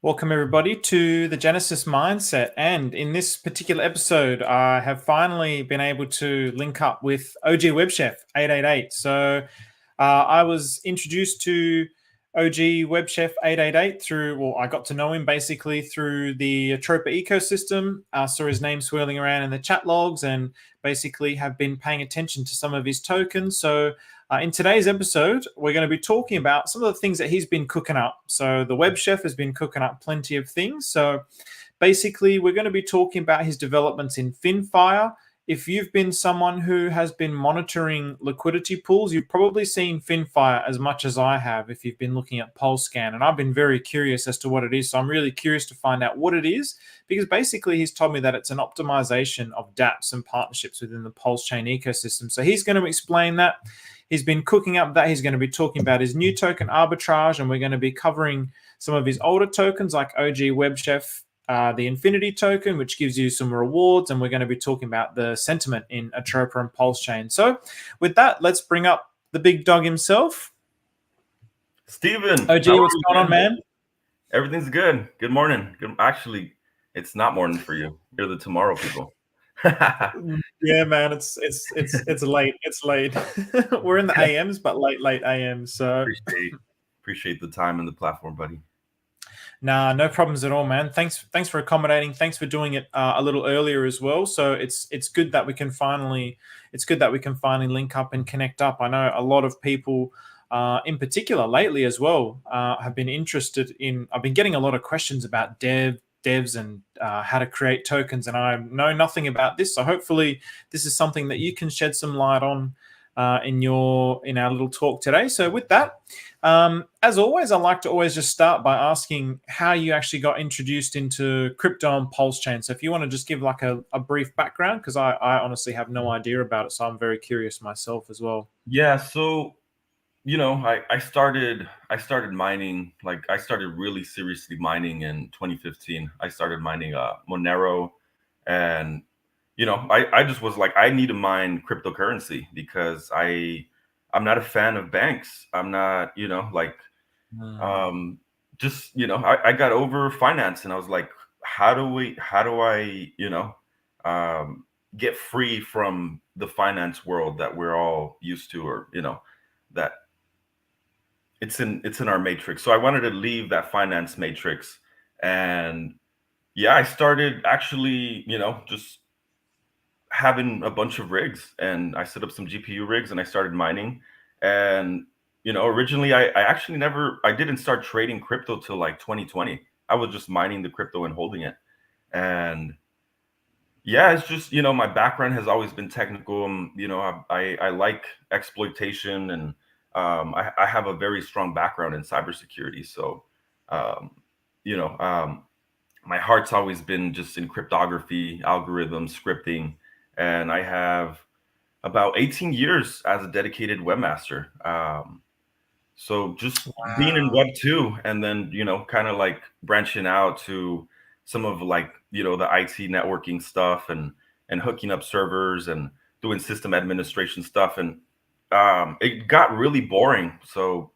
Welcome, everybody, to the Genesis Mindset. And in this particular episode, I have finally been able to link up with OGwebchef888. So I was introduced to OGwebchef888 I got to know him basically through the Atropa ecosystem. Saw his name swirling around in the chat logs and basically have been paying attention to some of his tokens. So in today's episode, we're going to be talking about some of the things that he's been cooking up. So the web chef has been cooking up plenty of things. So basically, we're going to be talking about his developments in Finfire. If you've been someone who has been monitoring liquidity pools, you've probably seen Finfire as much as I have if you've been looking at Pulsechain. And I've been very curious as to what it is. So I'm really curious to find out what it is, because basically he's told me that it's an optimization of dapps and partnerships within the Pulsechain ecosystem. So he's going to explain that. He's been cooking up that. He's going to be talking about his new token, Arbitrage, and we're going to be covering some of his older tokens like OGwebchef, the Infinity token, which gives you some rewards, and we're going to be talking about the sentiment in Atropa and Pulsechain. So with that, let's bring up the big dog himself. Steven. OG, what's going on, man? Everything's good. Good morning. Actually, it's not morning for you. You're the tomorrow people. Yeah, man, it's late. It's late. We're in the AMs, but late AMs. So appreciate the time and the platform, buddy. Nah, no problems at all, man. Thanks for accommodating. Thanks for doing it a little earlier as well. So it's good that we can finally link up and connect up. I know a lot of people, in particular lately as well, have been interested in. I've been getting a lot of questions about devs and how to create tokens, and I know nothing about this. So hopefully this is something that you can shed some light on in our little talk today. So with that, as always, I like to always just start by asking how you actually got introduced into crypto and Pulsechain. So if you want to just give like a brief background, because I honestly have no idea about it, so I'm very curious myself as well. Yeah, so I started mining, like I started really seriously mining in 2015. I started mining Monero, and I just was like, I need to mine cryptocurrency because I'm not a fan of banks. I'm not, I got over finance, and I was like, how do I, get free from the finance world that we're all used to, or, that it's in our matrix. So I wanted to leave that finance matrix. And yeah, I started actually, just having a bunch of rigs, and I set up some GPU rigs and I started mining. And, originally I didn't start trading crypto till like 2020. I was just mining the crypto and holding it. And yeah, it's just, my background has always been technical. I like exploitation, and I have a very strong background in cybersecurity. So, my heart's always been just in cryptography, algorithms, scripting, and I have about 18 years as a dedicated webmaster. So just being in Web 2, and then, kind of like branching out to some of like, the IT networking stuff, and hooking up servers and doing system administration stuff. And it got really boring. So,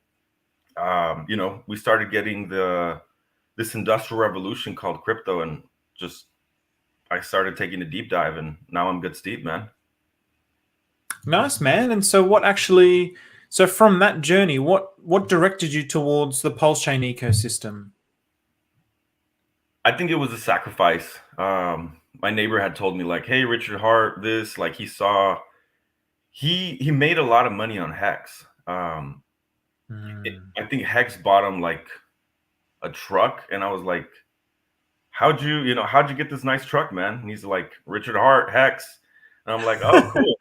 we started getting this industrial revolution called crypto, and just I started taking a deep dive, and now I'm good Steve, man. Nice, man. And so so from that journey, what directed you towards the Pulsechain ecosystem? I think it was a sacrifice. My neighbor had told me like, hey, Richard Hart, this, like he made a lot of money on Hex. I think Hex bought him like a truck, and I was like, how'd you get this nice truck, man? And he's like, Richard Hart, Hex. And I'm like, oh, cool.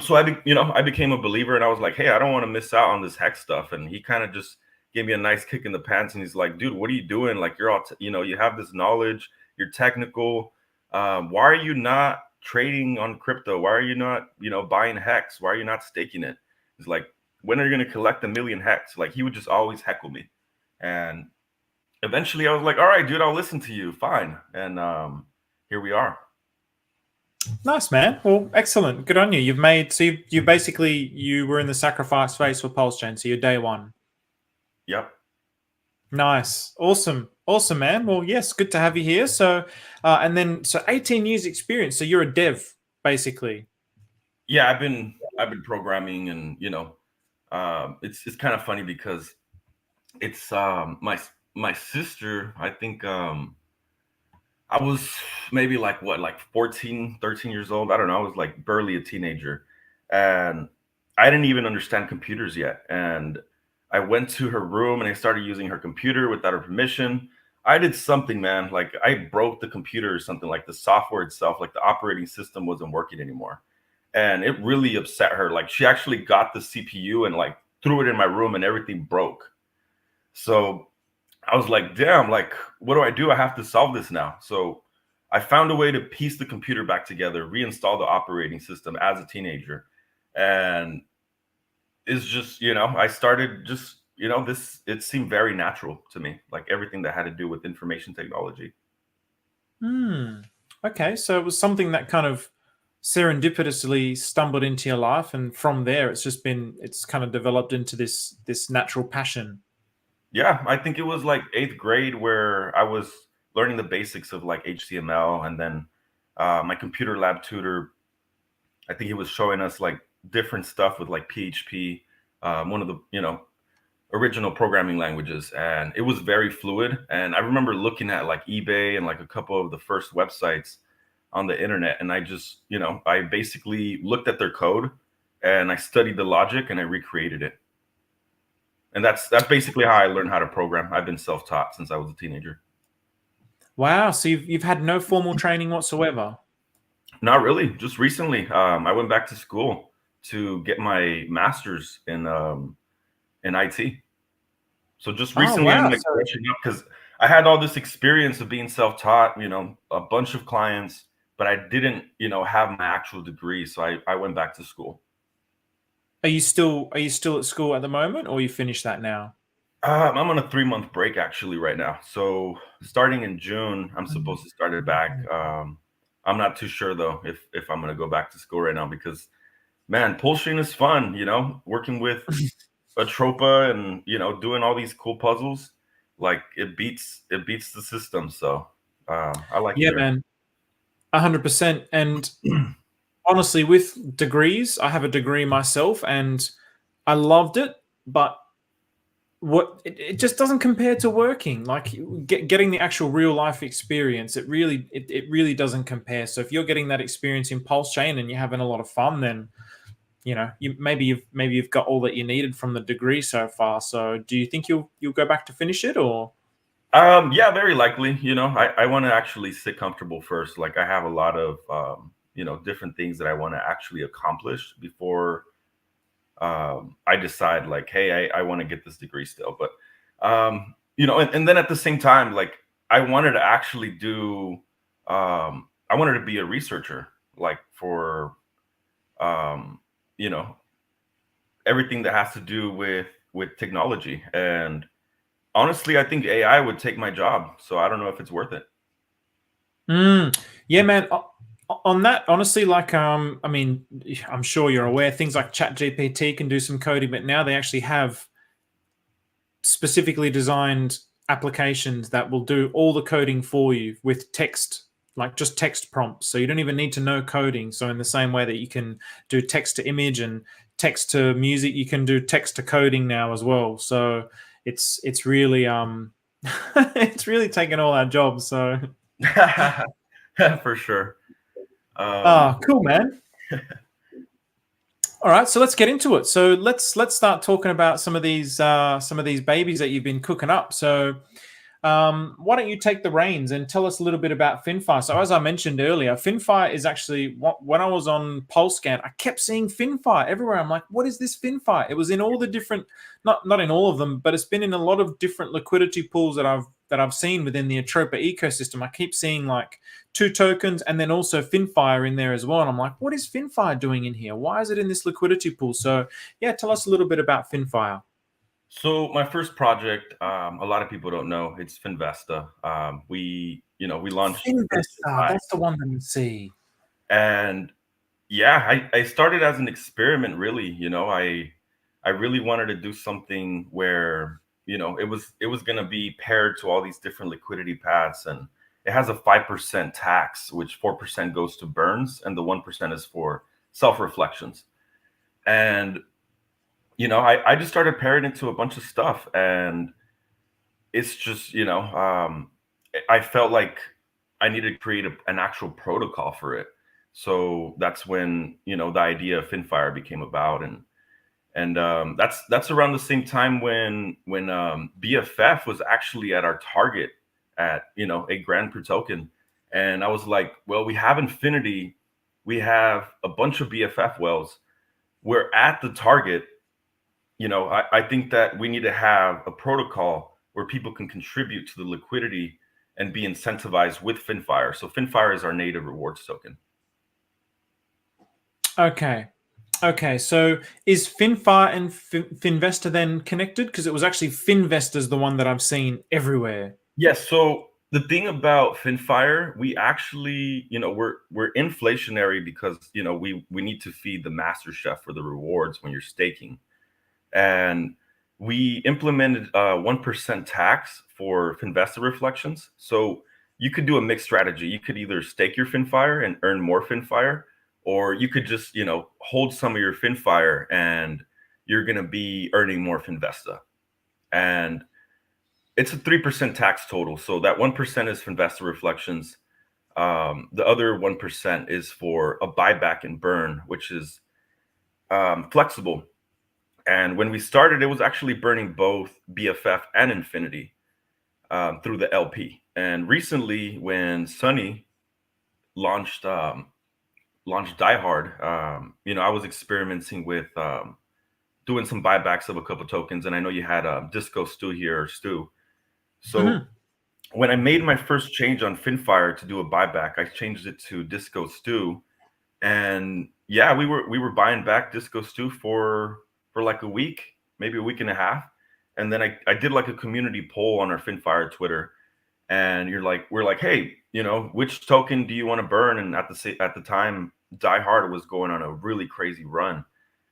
So I became a believer, and I was like, hey, I don't want to miss out on this Hex stuff. And he kind of just gave me a nice kick in the pants, and he's like, dude, what are you doing? Like, you're all, you have this knowledge, you're technical. Why are you not trading on crypto? Why are you not, buying Hex? Why are you not staking it? He's like, when are you going to collect 1 million Hex? Like, he would just always heckle me. And eventually I was like, all right, dude, I'll listen to you. Fine. And here we are. Nice, man. Well, excellent. Good on you. You were in the sacrifice phase for Pulsechain, so you're day one. Yep. Nice. Awesome. Awesome, man. Well, yes, good to have you here. So, and then, so 18 years experience. So you're a dev, basically. Yeah, I've been programming, and it's kind of funny because it's my sister. I think I was maybe like what, like 14, 13 years old. I don't know. I was like barely a teenager. And I didn't even understand computers yet. And I went to her room and I started using her computer without her permission. I did something, man. Like I broke the computer or something, like the software itself, like the operating system wasn't working anymore. And it really upset her. Like she actually got the CPU and like threw it in my room and everything broke. So I was like, damn, like, what do I do? I have to solve this now. So I found a way to piece the computer back together, reinstall the operating system as a teenager. And it's just, I started just, this, it seemed very natural to me, like everything that had to do with information technology. Hmm. Okay. So it was something that kind of serendipitously stumbled into your life. And from there, it's kind of developed into this natural passion. Yeah, I think it was like eighth grade where I was learning the basics of like HTML. And then my computer lab tutor, I think he was showing us like different stuff with like PHP, one of the original programming languages, and it was very fluid. And I remember looking at like eBay and like a couple of the first websites on the internet, and I just I basically looked at their code and I studied the logic and I recreated it. And that's basically how I learned how to program. I've been self-taught since I was a teenager. Wow. So you've had no formal training whatsoever. Not really. Just recently, I went back to school to get my master's in IT. So just Oh, recently, I'm wow. like So catching up because I had all this experience of being self-taught, a bunch of clients, but I didn't, have my actual degree. So I went back to school. are you still at school at the moment, or you finished that now? I'm on a 3-month break actually right now. So starting in June, I'm supposed to start it back. I'm not too sure though if I'm gonna go back to school right now because man, Pulsechain is fun. Working with Atropa and doing all these cool puzzles, like it beats the system. So I like it Yeah, there. man. 100%. And honestly, with degrees, I have a degree myself, and I loved it, but it just doesn't compare to working. Like getting the actual real life experience, it really doesn't compare. So if you're getting that experience in Pulsechain and you're having a lot of fun, then maybe you've got all that you needed from the degree so far. So do you think you'll go back to finish it, or? Yeah, very likely. I want to actually sit comfortable first. Like I have a lot of different things that I want to actually accomplish before I decide like, hey, I want to get this degree still. But and then at the same time, like I wanted to actually do I wanted to be a researcher, like for um, you know, everything that has to do with technology. And honestly, I think AI would take my job. So I don't know if it's worth it. Yeah, man. On that, honestly, like, I mean, I'm sure you're aware things like ChatGPT can do some coding, but now they actually have specifically designed applications that will do all the coding for you with text, like just text prompts. So you don't even need to know coding. So in the same way that you can do text to image and text to music, you can do text to coding now as well. So it's really it's really taken all our jobs. So For sure. ah, cool, man. All right, so let's get into it. So let's start talking about some of these babies that you've been cooking up. So why don't you take the reins and tell us a little bit about Finfire? So as I mentioned earlier, Finfire is actually when I was on PulseScan, I kept seeing Finfire everywhere. I'm like, what is this Finfire? It was in all the different, not in all of them, but it's been in a lot of different liquidity pools that I've seen within the Atropa ecosystem. I keep seeing like 2 tokens and then also Finfire in there as well. And I'm like, what is Finfire doing in here? Why is it in this liquidity pool? So yeah, tell us a little bit about Finfire. So my first project, a lot of people don't know, it's Finvesta. We launched in Finvesta, July. that's the one that you see. And yeah, I started as an experiment, really. I really wanted to do something where it was going to be paired to all these different liquidity paths, and it has a 5% tax, which 4% goes to burns, and the 1% is for self-reflections. And I just started pairing it to a bunch of stuff, and it's just I felt like I needed to create an actual protocol for it. So that's when the idea of Finfire became about, and that's around the same time when BFF was actually at our target at $8,000 per token, and I was like, well, we have Infinity, we have a bunch of BFF wells, we're at the target. I think that we need to have a protocol where people can contribute to the liquidity and be incentivized with Finfire. So Finfire is our native rewards token. Okay. So is Finfire and Finvesta then connected? Because it was actually Finvesta's the one that I've seen everywhere. Yes. So the thing about Finfire, we actually, we're inflationary because we need to feed the master chef for the rewards when you're staking. And we implemented 1% tax for Finvesta reflections. So you could do a mixed strategy. You could either stake your Finfire and earn more Finfire, or you could just, hold some of your Finfire and you're going to be earning more Finvesta. And it's a 3% tax total. So that 1% is Finvesta reflections. The other 1% is for a buyback and burn, which is flexible. And when we started, it was actually burning both BFF and Infinity through the LP. And recently, when Sunny launched Die Hard, I was experimenting with doing some buybacks of a couple tokens. And I know you had Disco Stew here, or Stu. So when I made my first change on Finfire to do a buyback, I changed it to Disco Stew. And yeah, we were buying back Disco Stew for like a week, maybe a week and a half. And then I did like a community poll on our Finfire Twitter, and we're like, hey, which token do you want to burn? And at the time, Die Hard was going on a really crazy run.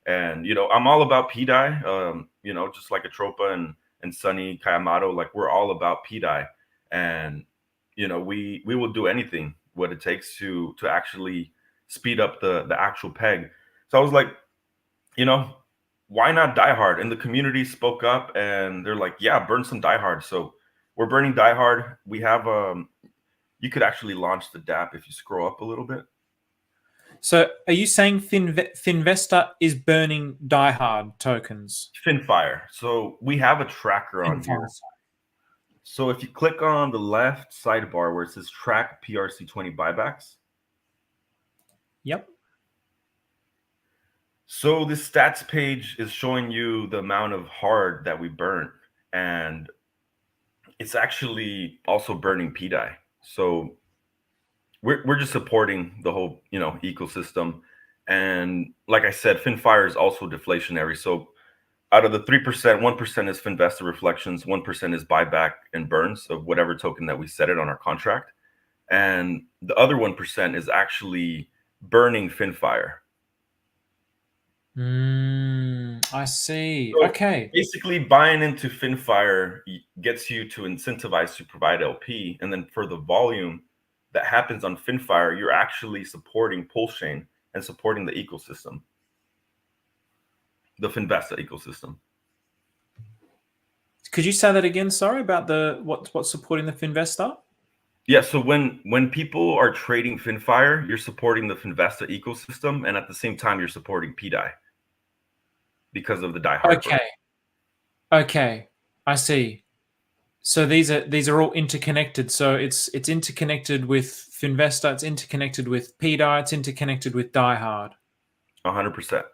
And I'm all about PDI, just like Atropa and Sunny Kayamato, like we're all about PDI. And we will do anything what it takes to actually speed up the actual peg. So I was like, why not Die Hard? And the community spoke up, and they're like, yeah, burn some Die Hard. So we're burning Die Hard. We have you could actually launch the dapp if you scroll up a little bit. So are you saying Finvesta is burning Die Hard tokens? Finfire. So we have a tracker on here. So if you click on the left sidebar where it says track PRC20 buybacks. Yep. So this stats page is showing you the amount of hard that we burn, and it's actually also burning PDI. So we're just supporting the whole ecosystem. And like I said, Finfire is also deflationary. So out of the 3%, 1% is Finvesta reflections, 1% is buyback and burns of whatever token that we set it on our contract, and the other 1% is actually burning Finfire. I see. So okay. Basically, buying into Finfire gets you to incentivize to provide LP, and then for the volume that happens on Finfire, you're actually supporting Pulsechain and supporting the ecosystem, the Finvesta ecosystem. Could you say that again? Sorry, about what's supporting the Finvesta? Yeah, so when people are trading Finfire, you're supporting the Finvesta ecosystem, and at the same time, you're supporting PDI because of the Die Hard. Okay, I see. So these are all interconnected. So it's interconnected with Finvesta, it's interconnected with PDI, it's interconnected with Die Hard. 100%.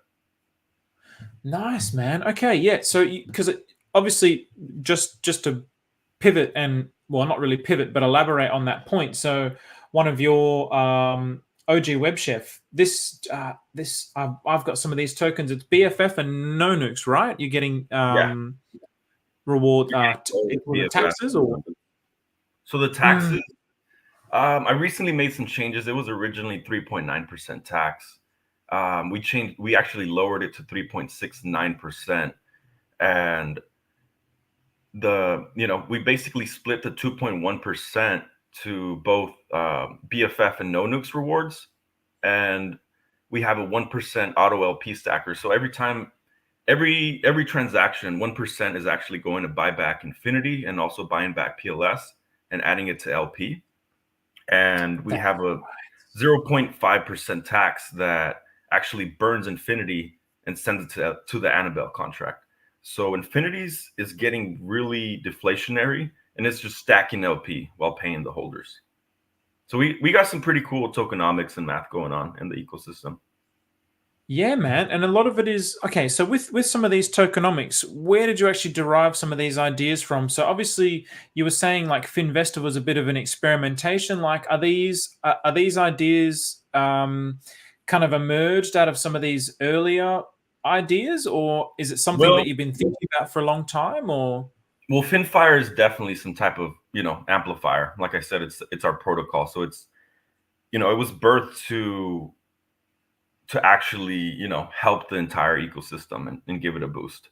Nice, man. Okay, yeah. So because obviously, just to pivot and not really pivot, but elaborate on that point. So one of your OGwebchef, I've got some of these tokens. It's BFF and no nukes, right? You're getting reward taxes, or so the taxes. I recently made some changes. It was originally 3.9% tax. We actually lowered it to 3.69%, and we basically split the 2.1% to both BFF and no nukes rewards, and we have a 1% auto LP stacker. So every time, every transaction, 1% is actually going to buy back Infinity and also buying back PLS and adding it to LP. And we have a 0.5% tax that actually burns Infinity and sends it to the Annabelle contract. So Infinities is getting really deflationary, and it's just stacking LP while paying the holders. So we got some pretty cool tokenomics and math going on in the ecosystem. Yeah, man. And a lot of it is, okay, so with some of these tokenomics, where did you actually derive some of these ideas from? So obviously you were saying like Finvesta was a bit of an experimentation. Like are these ideas kind of emerged out of some of these earlier ideas, or is it something that you've been thinking about for a long time? Or Finfire is definitely some type of amplifier. Like I said, it's our protocol. So it's it was birthed to actually help the entire ecosystem and give it a boost.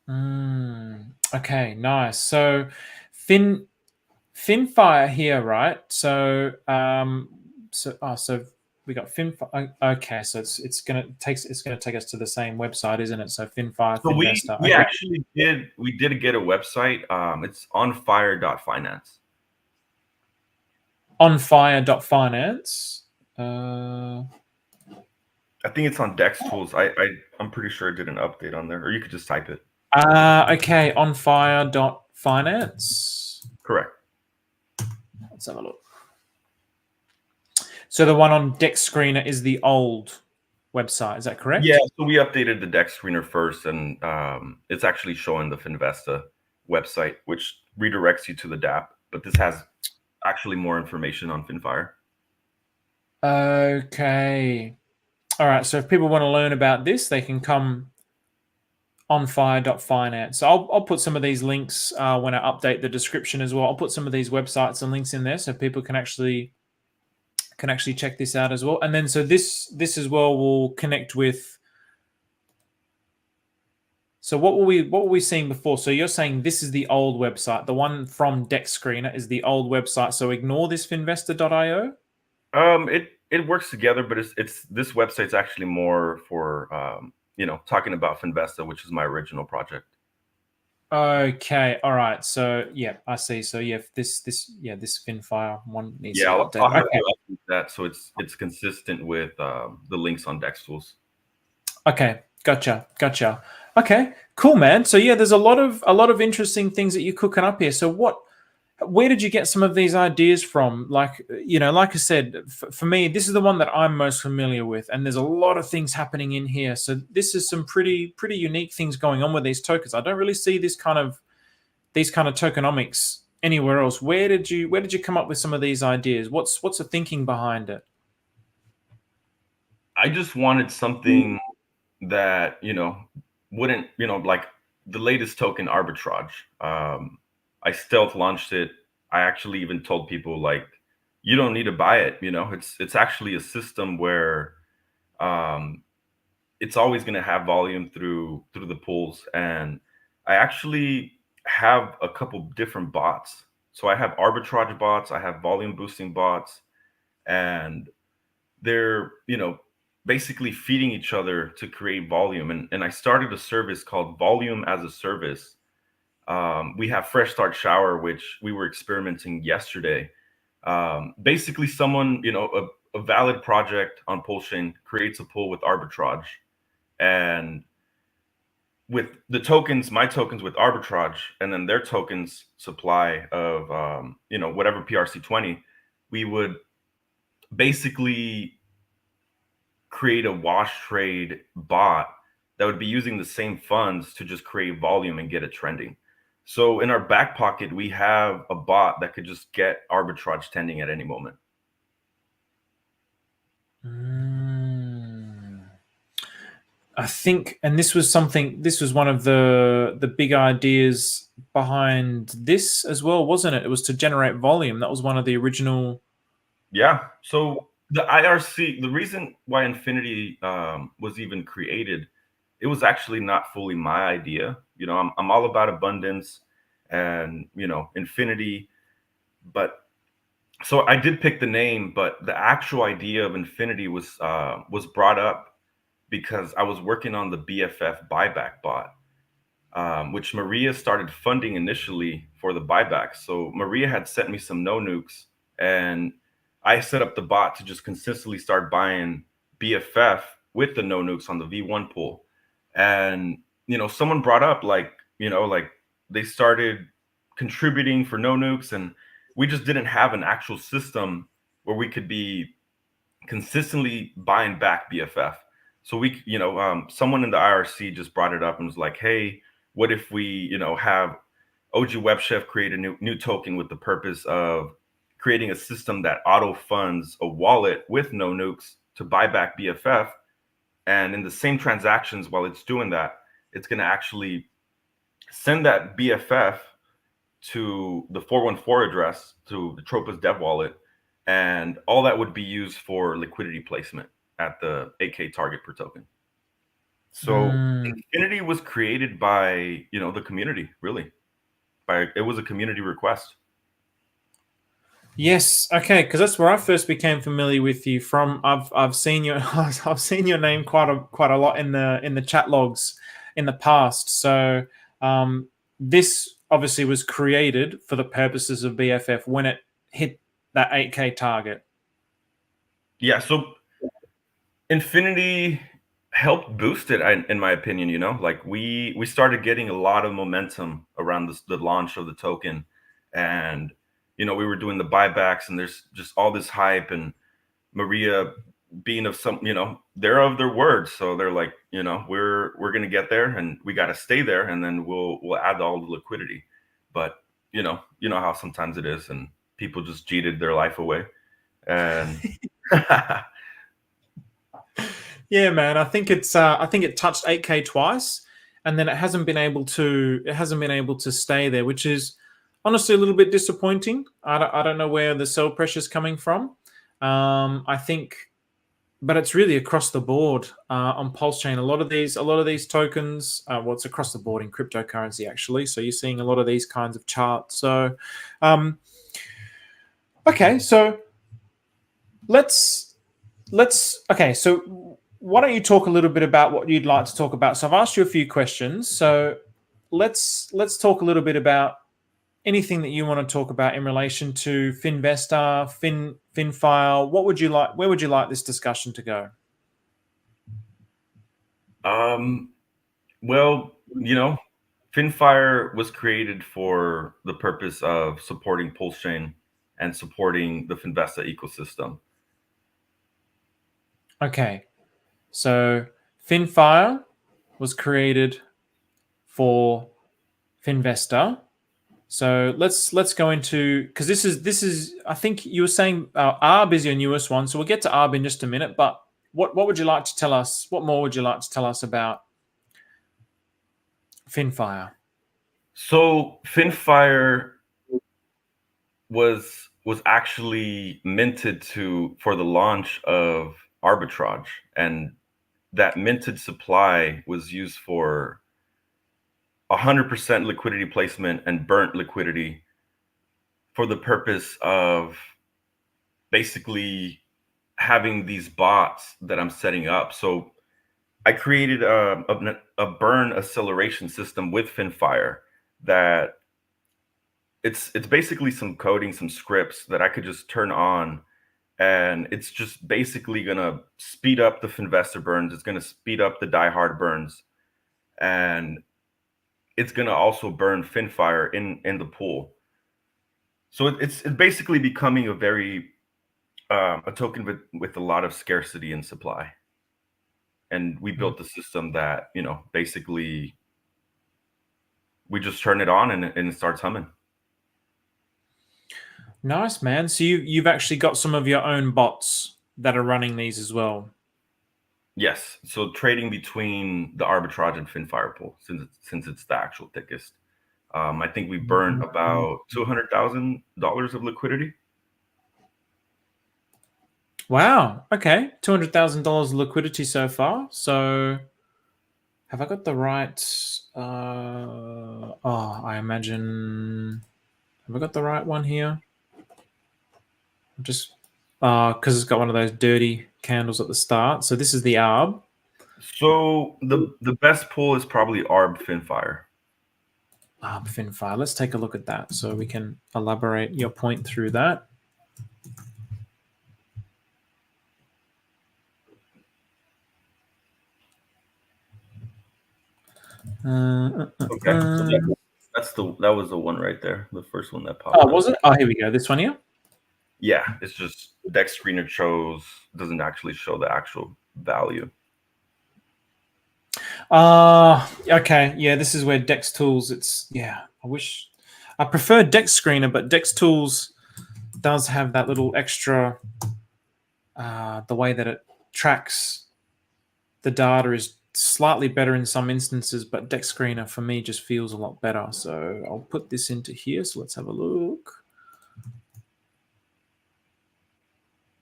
Okay, nice. So Finfire here, right? So so we got Finfire. Okay, so it's gonna take us to the same website, isn't it? So Finfire, So Finvesta. we actually did get a website. It's onfire.finance. Onfire.finance. I think it's on Dex Tools. I'm pretty sure it did an update on there, or you could just type it. Okay, onfire.finance. Correct. Let's have a look. So the one on Dex Screener is the old website. Is that correct? Yeah. So we updated the Dex Screener first, and it's actually showing the Finvesta website, which redirects you to the dapp. But this has actually more information on Finfire. Okay. All right. So if people want to learn about this, they can come onfire.finance. So I'll put some of these links when I update the description as well. I'll put some of these websites and links in there so people can actually check this out as well. And then so this as well will connect with. So what were we seeing before? So you're saying this is the old website. The one from Dex Screener is the old website. So ignore this finvesta.io. It works together, but it's this website's actually more for talking about Finvesta, which is my original project. Okay, all right. So yeah, I see. So yeah, this Finfire one needs to I'll update. have to update that so it's consistent with the links on Dex Tools. Okay, gotcha. Okay, cool, man. So yeah, there's a lot of interesting things that you're cooking up here. So where did you get some of these ideas from? Like, like I said, for me, this is the one that I'm most familiar with, and there's a lot of things happening in here. So this is some pretty unique things going on with these tokens. I don't really see these kind of tokenomics anywhere else. Where did you come up with some of these ideas? What's the thinking behind it? I just wanted something that wouldn't like the latest token Arbitrage. I stealth launched it. I actually even told people like, you don't need to buy it. It's actually a system where it's always going to have volume through the pools. And I actually have a couple different bots. So I have arbitrage bots, I have volume boosting bots, and they're, basically feeding each other to create volume. And I started a service called Volume as a Service. We have Fresh Start Shower, which we were experimenting yesterday. Basically, someone, a valid project on Pulsechain creates a pool with arbitrage, and with the tokens, my tokens with arbitrage, and then their tokens supply of whatever PRC20, we would basically create a wash trade bot that would be using the same funds to just create volume and get it trending. So in our back pocket, we have a bot that could just get arbitrage trending at any moment. I think, and this was one of the big ideas behind this as well, wasn't it? It was to generate volume. That was one of the original. Yeah. So the IRC, the reason why Infinity was even created, it was actually not fully my idea. I'm all about abundance, and Infinity. But so I did pick the name, but the actual idea of Infinity was brought up because I was working on the BFF buyback bot, which Maria started funding initially for the buyback. So Maria had sent me some no nukes, and I set up the bot to just consistently start buying BFF with the no nukes on the V1 pool. And someone brought up like they started contributing for no nukes, and we just didn't have an actual system where we could be consistently buying back BFF. So someone in the IRC just brought it up and was like, hey, what if we, have OGwebchef create a new token with the purpose of creating a system that auto funds a wallet with no nukes to buy back BFF. And in the same transactions, while it's doing that, it's going to actually send that BFF to the 414 address to the Atropa's dev wallet. And all that would be used for liquidity placement at the 8K target per token. So Infinity was created by, the community, really. It was a community request. Yes, okay, because that's where I first became familiar with you from. I've seen your I've seen your name quite a lot in the chat logs in the past. So this obviously was created for the purposes of BFF when it hit that 8K target. Yeah, so Infinity helped boost it, in my opinion. Like we started getting a lot of momentum around the launch of the token, and we were doing the buybacks, and there's just all this hype, and Maria being of some, they're of their words, so they're like, we're gonna get there, and we got to stay there, and then we'll add all the liquidity. But you know how sometimes it is, and people just cheated their life away, and yeah, man, I think it touched 8K twice, and then it hasn't been able to stay there, which is honestly a little bit disappointing. I don't know where the sell pressure is coming from. I think, but it's really across the board on Pulsechain. A lot of these tokens, it's across the board in cryptocurrency actually. So you're seeing a lot of these kinds of charts. So, okay, so let's okay. So why don't you talk a little bit about what you'd like to talk about? So I've asked you a few questions. So let's talk a little bit about anything that you want to talk about in relation to Finvesta, Finfire. What would you like? Where would you like this discussion to go? Well, Finfire was created for the purpose of supporting Pulsechain and supporting the Finvesta ecosystem. Okay, so Finfire was created for Finvesta. So let's go into, because this is I think you were saying Arb is your newest one. So we'll get to Arb in just a minute. But what would you like to tell us? What more would you like to tell us about Finfire? So Finfire was actually minted for the launch of Arbitrage, and that minted supply was used for 100% liquidity placement and burnt liquidity for the purpose of basically having these bots that I'm setting up. So I created a burn acceleration system with Finfire that it's basically some coding, some scripts that I could just turn on, and it's just basically gonna speed up the Finvesta burns. It's gonna speed up the diehard burns, and it's gonna also burn Finfire in the pool. So it's basically becoming a token with a lot of scarcity and supply. And we built a system that, basically we just turn it on and it starts humming. Nice, man. So you've actually got some of your own bots that are running these as well. Yes. So trading between the Arbitrage and Finfire pool, since it's the actual thickest. I think we burned about $200,000 of liquidity. Wow. Okay, $200,000 liquidity so far. So have I got the right? I imagine. Have I got the right one here? Just because it's got one of those dirty candles at the start. So this is the Arb. So the best pool is probably Arb Finfire. Arb Finfire. Let's take a look at that so we can elaborate your point through that. Okay, so that was the one right there, the first one that popped Oh, up. was it? Oh, here we go. This one here. Yeah, it's just Dex Screener doesn't actually show the actual value. Okay. Yeah, this is where Dex Tools. I prefer Dex Screener, but Dex Tools does have that little extra. The way that it tracks the data is slightly better in some instances, but Dex Screener for me just feels a lot better. So I'll put this into here. So let's have a look.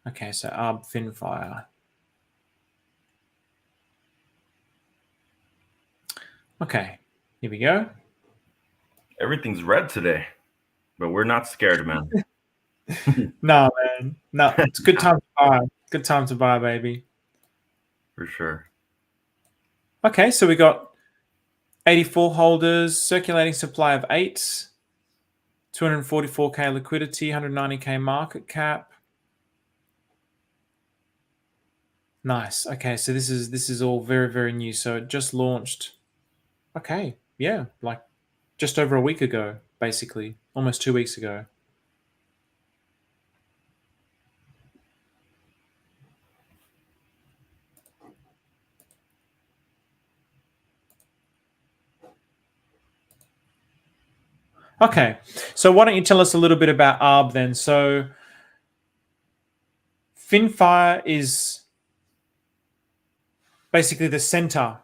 Okay, so Arb Finfire. Okay, here we go. Everything's red today, but we're not scared, man. No, man. No, it's a good time to buy. Good time to buy, baby. For sure. Okay, so we got 84 holders, circulating supply of 8, 244K liquidity, 190K market cap. Nice. Okay, so this is all very, very new. So it just launched. Okay, yeah, like just over a week ago, basically, almost 2 weeks ago. Okay, so why don't you tell us a little bit about Arb then? So Finfire is basically the center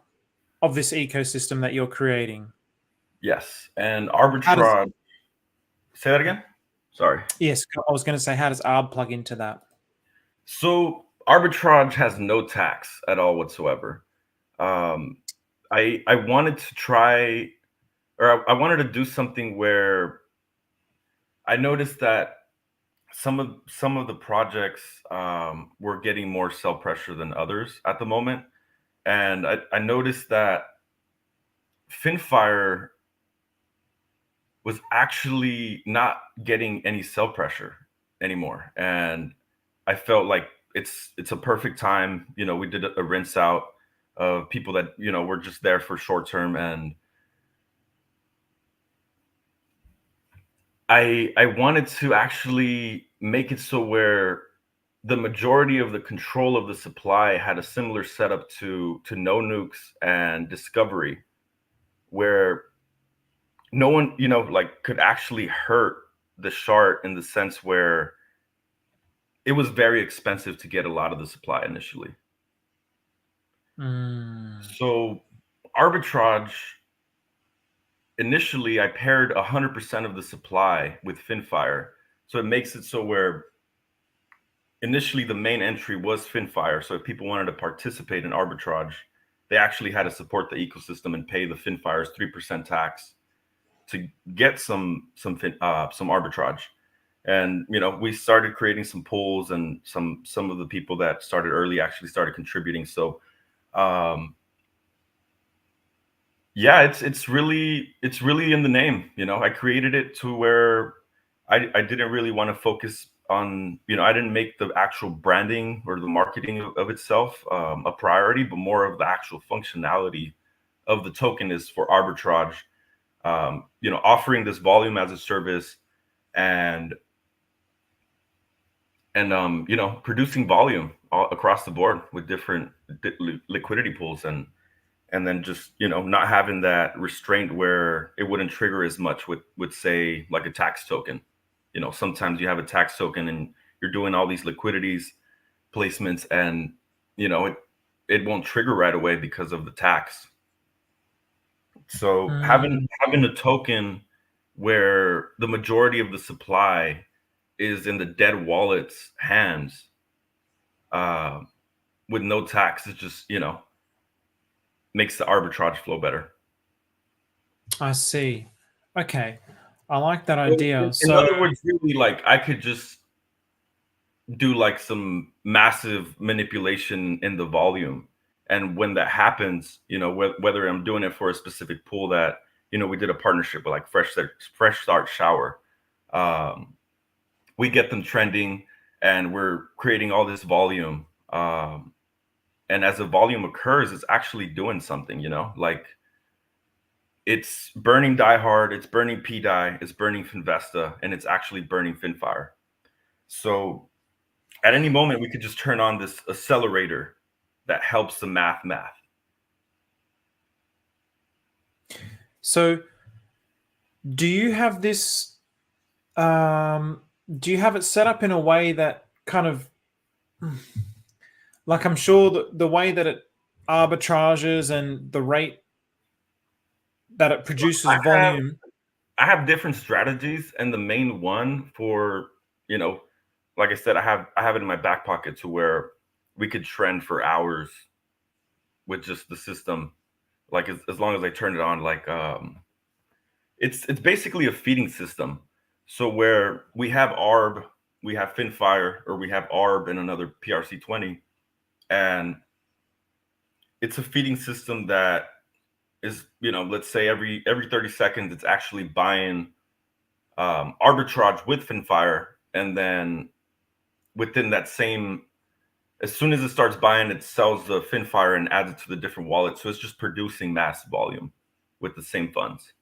of this ecosystem that you're creating. Yes, and Arbitrage. Say that again? Sorry. Yes, I was going to say, how does Arb plug into that? So Arbitrage has no tax at all whatsoever. I wanted to try, or I wanted to do something where I noticed that some of the projects were getting more sell pressure than others at the moment, and I noticed that Finfire was actually not getting any sell pressure anymore, and I felt like it's a perfect time. You know, we did a rinse out of people that were just there for short term, and I wanted to actually make it so where the majority of the control of the supply had a similar setup to no nukes and discovery, where no one like could actually hurt the shard in the sense where it was very expensive to get a lot of the supply initially. So Arbitrage, initially I paired 100% of the supply with Finfire, so it makes it so where initially the main entry was Finfire. So if people wanted to participate in Arbitrage, they actually had to support the ecosystem and pay the Finfire's 3% tax to get some Arbitrage. And we started creating some pools, and some of the people that started early actually started contributing. So yeah, it's really in the name. I created it to where I didn't really want to focus on, I didn't make the actual branding or the marketing of itself a priority, but more of the actual functionality of the token is for Arbitrage, offering this volume as a service, and producing volume across the board with different liquidity pools, and then just not having that restraint where it wouldn't trigger as much with say like a tax token. Sometimes you have a tax token and you're doing all these liquidities placements, and it won't trigger right away because of the tax. So having a token where the majority of the supply is in the dead wallet's hands with no tax is just makes the arbitrage flow better. I see. Okay. I like that So idea. in So, other words, really, like I could just do like some massive manipulation in the volume. And when that happens, you know, whether I'm doing it for a specific pool that, you know, we did a partnership with like Fresh Start Shower. We get them trending and we're creating all this volume. And as the volume occurs, it's actually doing something, you know, like it's burning Die Hard, it's burning PDie, it's burning Finvesta, and it's actually burning Finfire. So at any moment, we could just turn on this accelerator that helps the math. so do you have this? Do you have it set up in a way that kind of, like, I'm sure the way that it arbitrages and the rate that it produces volume? I have different strategies, and the main one for, you know, like I said, I have it in my back pocket to where we could trend for hours with just the system, like as long as I turn it on. Like it's basically a feeding system. So where we have Arb, we have Finfire, or we have Arb and another PRC20, and it's a feeding system that is, you know, let's say every 30 seconds, it's actually buying arbitrage with Finfire, and then within that same, as soon as it starts buying, it sells the Finfire and adds it to the different wallets. So it's just producing mass volume with the same funds.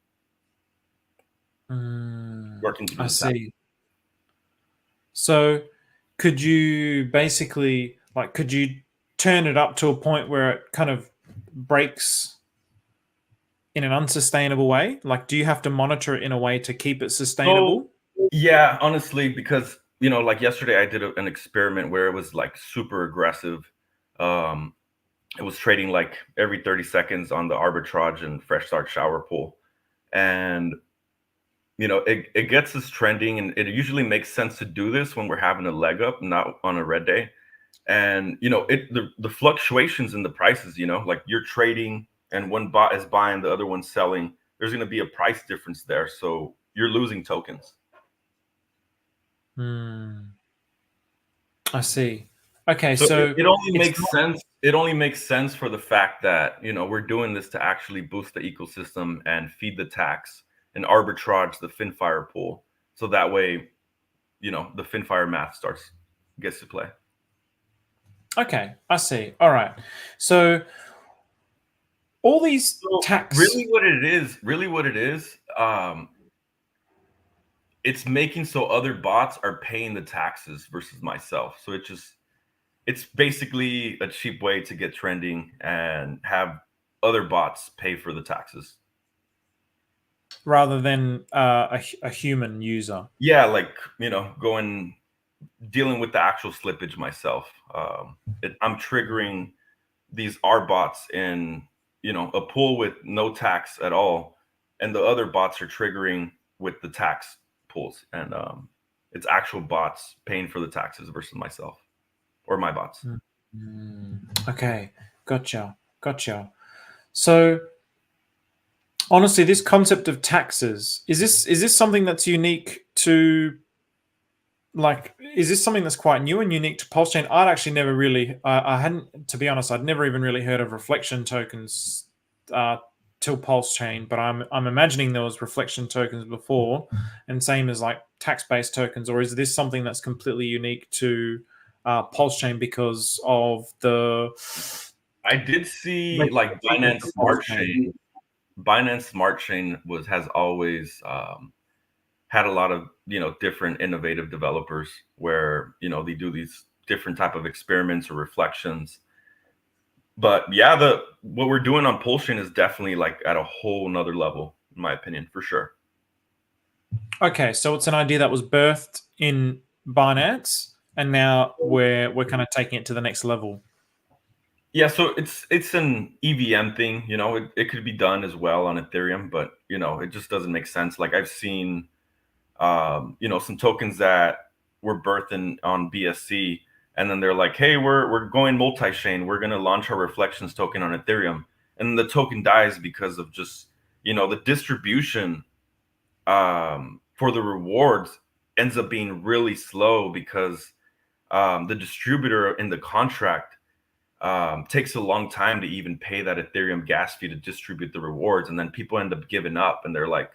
Working I see. So could you basically, like, could you turn it up to a point where it kind of breaks in an unsustainable way? Like, do you have to monitor it in a way to keep it sustainable? So, yeah, honestly, because, you know, like yesterday I did an experiment where it was like super aggressive. It was trading like every 30 seconds on the arbitrage and Fresh Start Shower pool. And, you know, it gets us trending, and it usually makes sense to do this when we're having a leg up, not on a red day. And, you know, the fluctuations in the prices, you know, like you're trading and one bot is buying, the other one's selling. There's going to be a price difference there. So you're losing tokens. I see. Okay, So so it only makes sense. It only makes sense for the fact that, you know, we're doing this to actually boost the ecosystem and feed the tax and arbitrage the Finfire pool. So that way, you know, the Finfire math gets to play. Okay, I see. All right. So all these tax. Really what it is, it's making so other bots are paying the taxes versus myself. So it's basically a cheap way to get trending and have other bots pay for the taxes. Rather than a human user. Yeah, like, you know, dealing with the actual slippage myself. I'm triggering these R bots in, you know, a pool with no tax at all, and the other bots are triggering with the tax pools, and it's actual bots paying for the taxes versus myself or my bots. Okay, gotcha. So honestly, this concept of taxes, is this something that's unique to, like, is this something that's quite new and unique to Pulsechain? I'd actually never really, I hadn't, to be honest, I'd never even really heard of reflection tokens till Pulsechain, but I'm imagining there was reflection tokens before, and same as like tax-based tokens, or is this something that's completely unique to Pulsechain because of the... I did see like Binance Smart Chain. Binance Smart Chain has always had a lot of, you know, different innovative developers where, you know, they do these different type of experiments or reflections. But yeah, what we're doing on Pulsechain is definitely like at a whole nother level, in my opinion, for sure. Okay, so it's an idea that was birthed in Binance, and now we're kind of taking it to the next level. Yeah, so it's an EVM thing, you know, it could be done as well on Ethereum, but, you know, it just doesn't make sense. Like I've seen, you know, some tokens that were birthed on BSC, and then they're like, hey, we're going multi-chain. We're going to launch our reflections token on Ethereum. and the token dies because of just, the distribution for the rewards ends up being really slow because the distributor in the contract takes a long time to even pay that Ethereum gas fee to distribute the rewards. And then people end up giving up and they're like,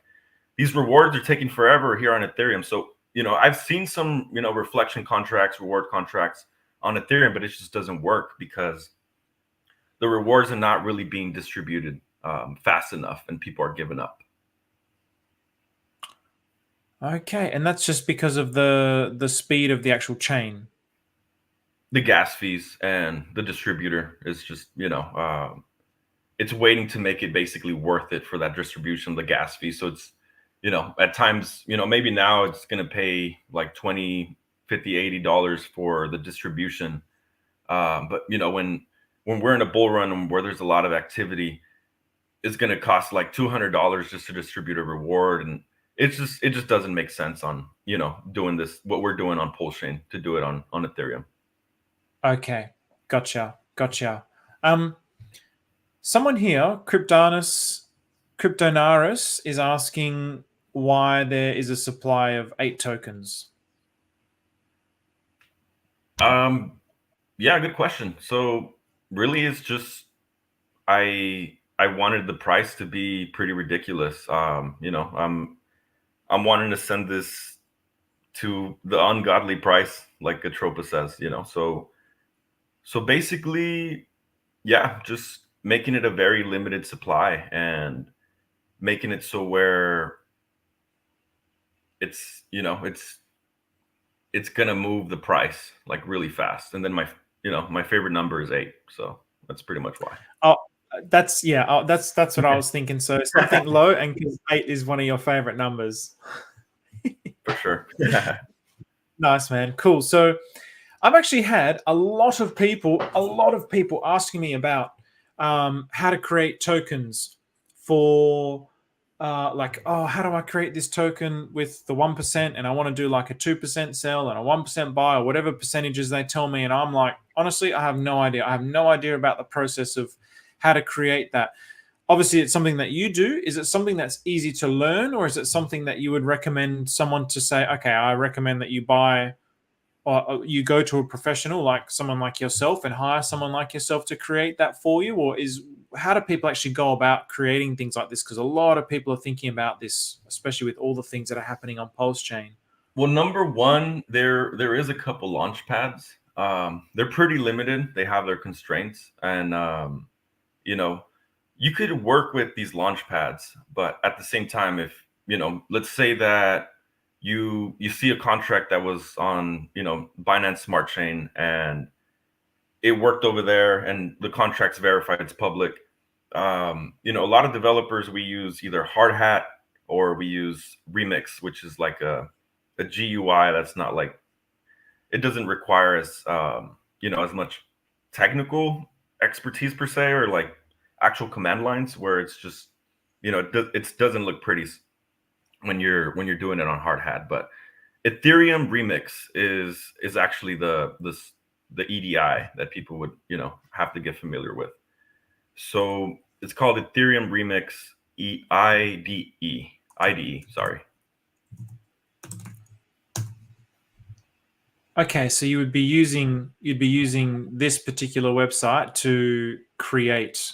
these rewards are taking forever here on Ethereum. So, I've seen some, reflection contracts, reward contracts on Ethereum, but it just doesn't work because the rewards are not really being distributed fast enough and people are giving up. Okay, and that's just because of the speed of the actual chain. The gas fees and the distributor is just, it's waiting to make it basically worth it for that distribution, the gas fee. So it's, at times, maybe now it's going to pay like $20, $50, $80 for the distribution. But, when we're in a bull run and where there's a lot of activity, it's going to cost like $200 just to distribute a reward. And it just doesn't make sense on, doing this, what we're doing on Pulsechain to do it on Ethereum. Okay, gotcha. Someone here, Cryptonaris, is asking why there is a supply of 8 tokens. Yeah, good question. So really, it's just I wanted the price to be pretty ridiculous. I'm wanting to send this to the ungodly price, like Atropa says. So basically, yeah, just making it a very limited supply and making it so where it's it's gonna move the price like really fast. And then my favorite number is 8, so that's pretty much why. Oh, that's what I was thinking. So something low, and 8 is one of your favorite numbers. For sure. Nice, man. Cool. So I've actually had a lot of people asking me about how to create tokens for how do I create this token with the 1%, and I want to do like a 2% sell and a 1% buy or whatever percentages they tell me. And I'm like, honestly, I have no idea. I have no idea about the process of how to create that. Obviously, it's something that you do. Is it something that's easy to learn, or is it something that you would recommend someone to say, okay, I recommend that you buy, or you go to a professional like someone like yourself and hire someone like yourself to create that for you? Or how do people actually go about creating things like this? Because a lot of people are thinking about this, especially with all the things that are happening on Pulsechain. Well, number one, there is a couple launch pads. They're pretty limited. They have their constraints, and you could work with these launch pads, but at the same time, if let's say that you see a contract that was on Binance Smart Chain and it worked over there and the contract's verified, it's public. A lot of developers, we use either hard hat or we use Remix, which is like a GUI that's not like, it doesn't require as as much technical expertise per se, or like actual command lines, where it's just it doesn't look pretty when you're doing it on hard hat. But Ethereum Remix is actually the EDI that people would have to get familiar with. So it's called Ethereum Remix IDE. Sorry. Okay, so you'd be using this particular website to create.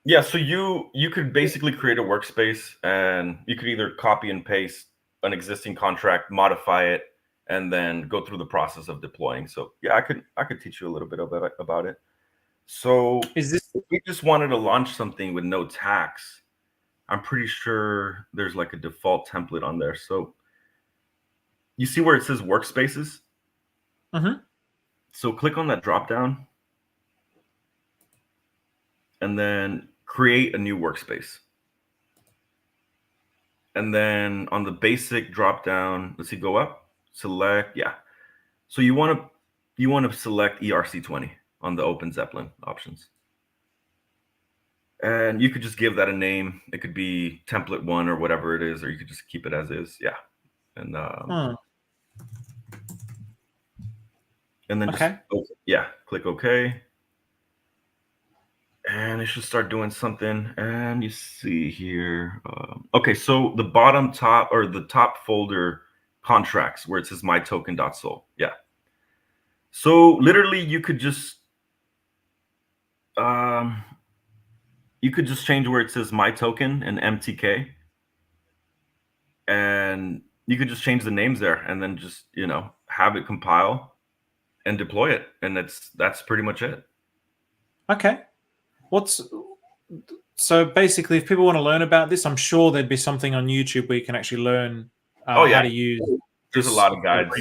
Yeah, so you could basically create a workspace, and you could either copy and paste an existing contract, modify it, and then go through the process of deploying. So yeah, I could teach you a little bit about it. So if we just wanted to launch something with no tax, I'm pretty sure there's like a default template on there. So you see where it says workspaces? Mm-hmm. So click on that drop down and then create a new workspace. And then on the basic drop down, let's see, go up, select, yeah. So you want to select ERC20 on the Open Zeppelin options. And you could just give that a name. It could be template 1 or whatever it is, or you could just keep it as is. Yeah. And and then okay. just, yeah, click OK. and it should start doing something. And you see here, okay, so the bottom top or the top folder contracts where it says my token.sol. Yeah. So literally um, you could just change where it says my token and MTK, and you could just change the names there and then just, have it compile and deploy it. And that's pretty much it. Okay. So basically, if people want to learn about this, I'm sure there'd be something on YouTube where you can actually learn how to use. There's a lot of guides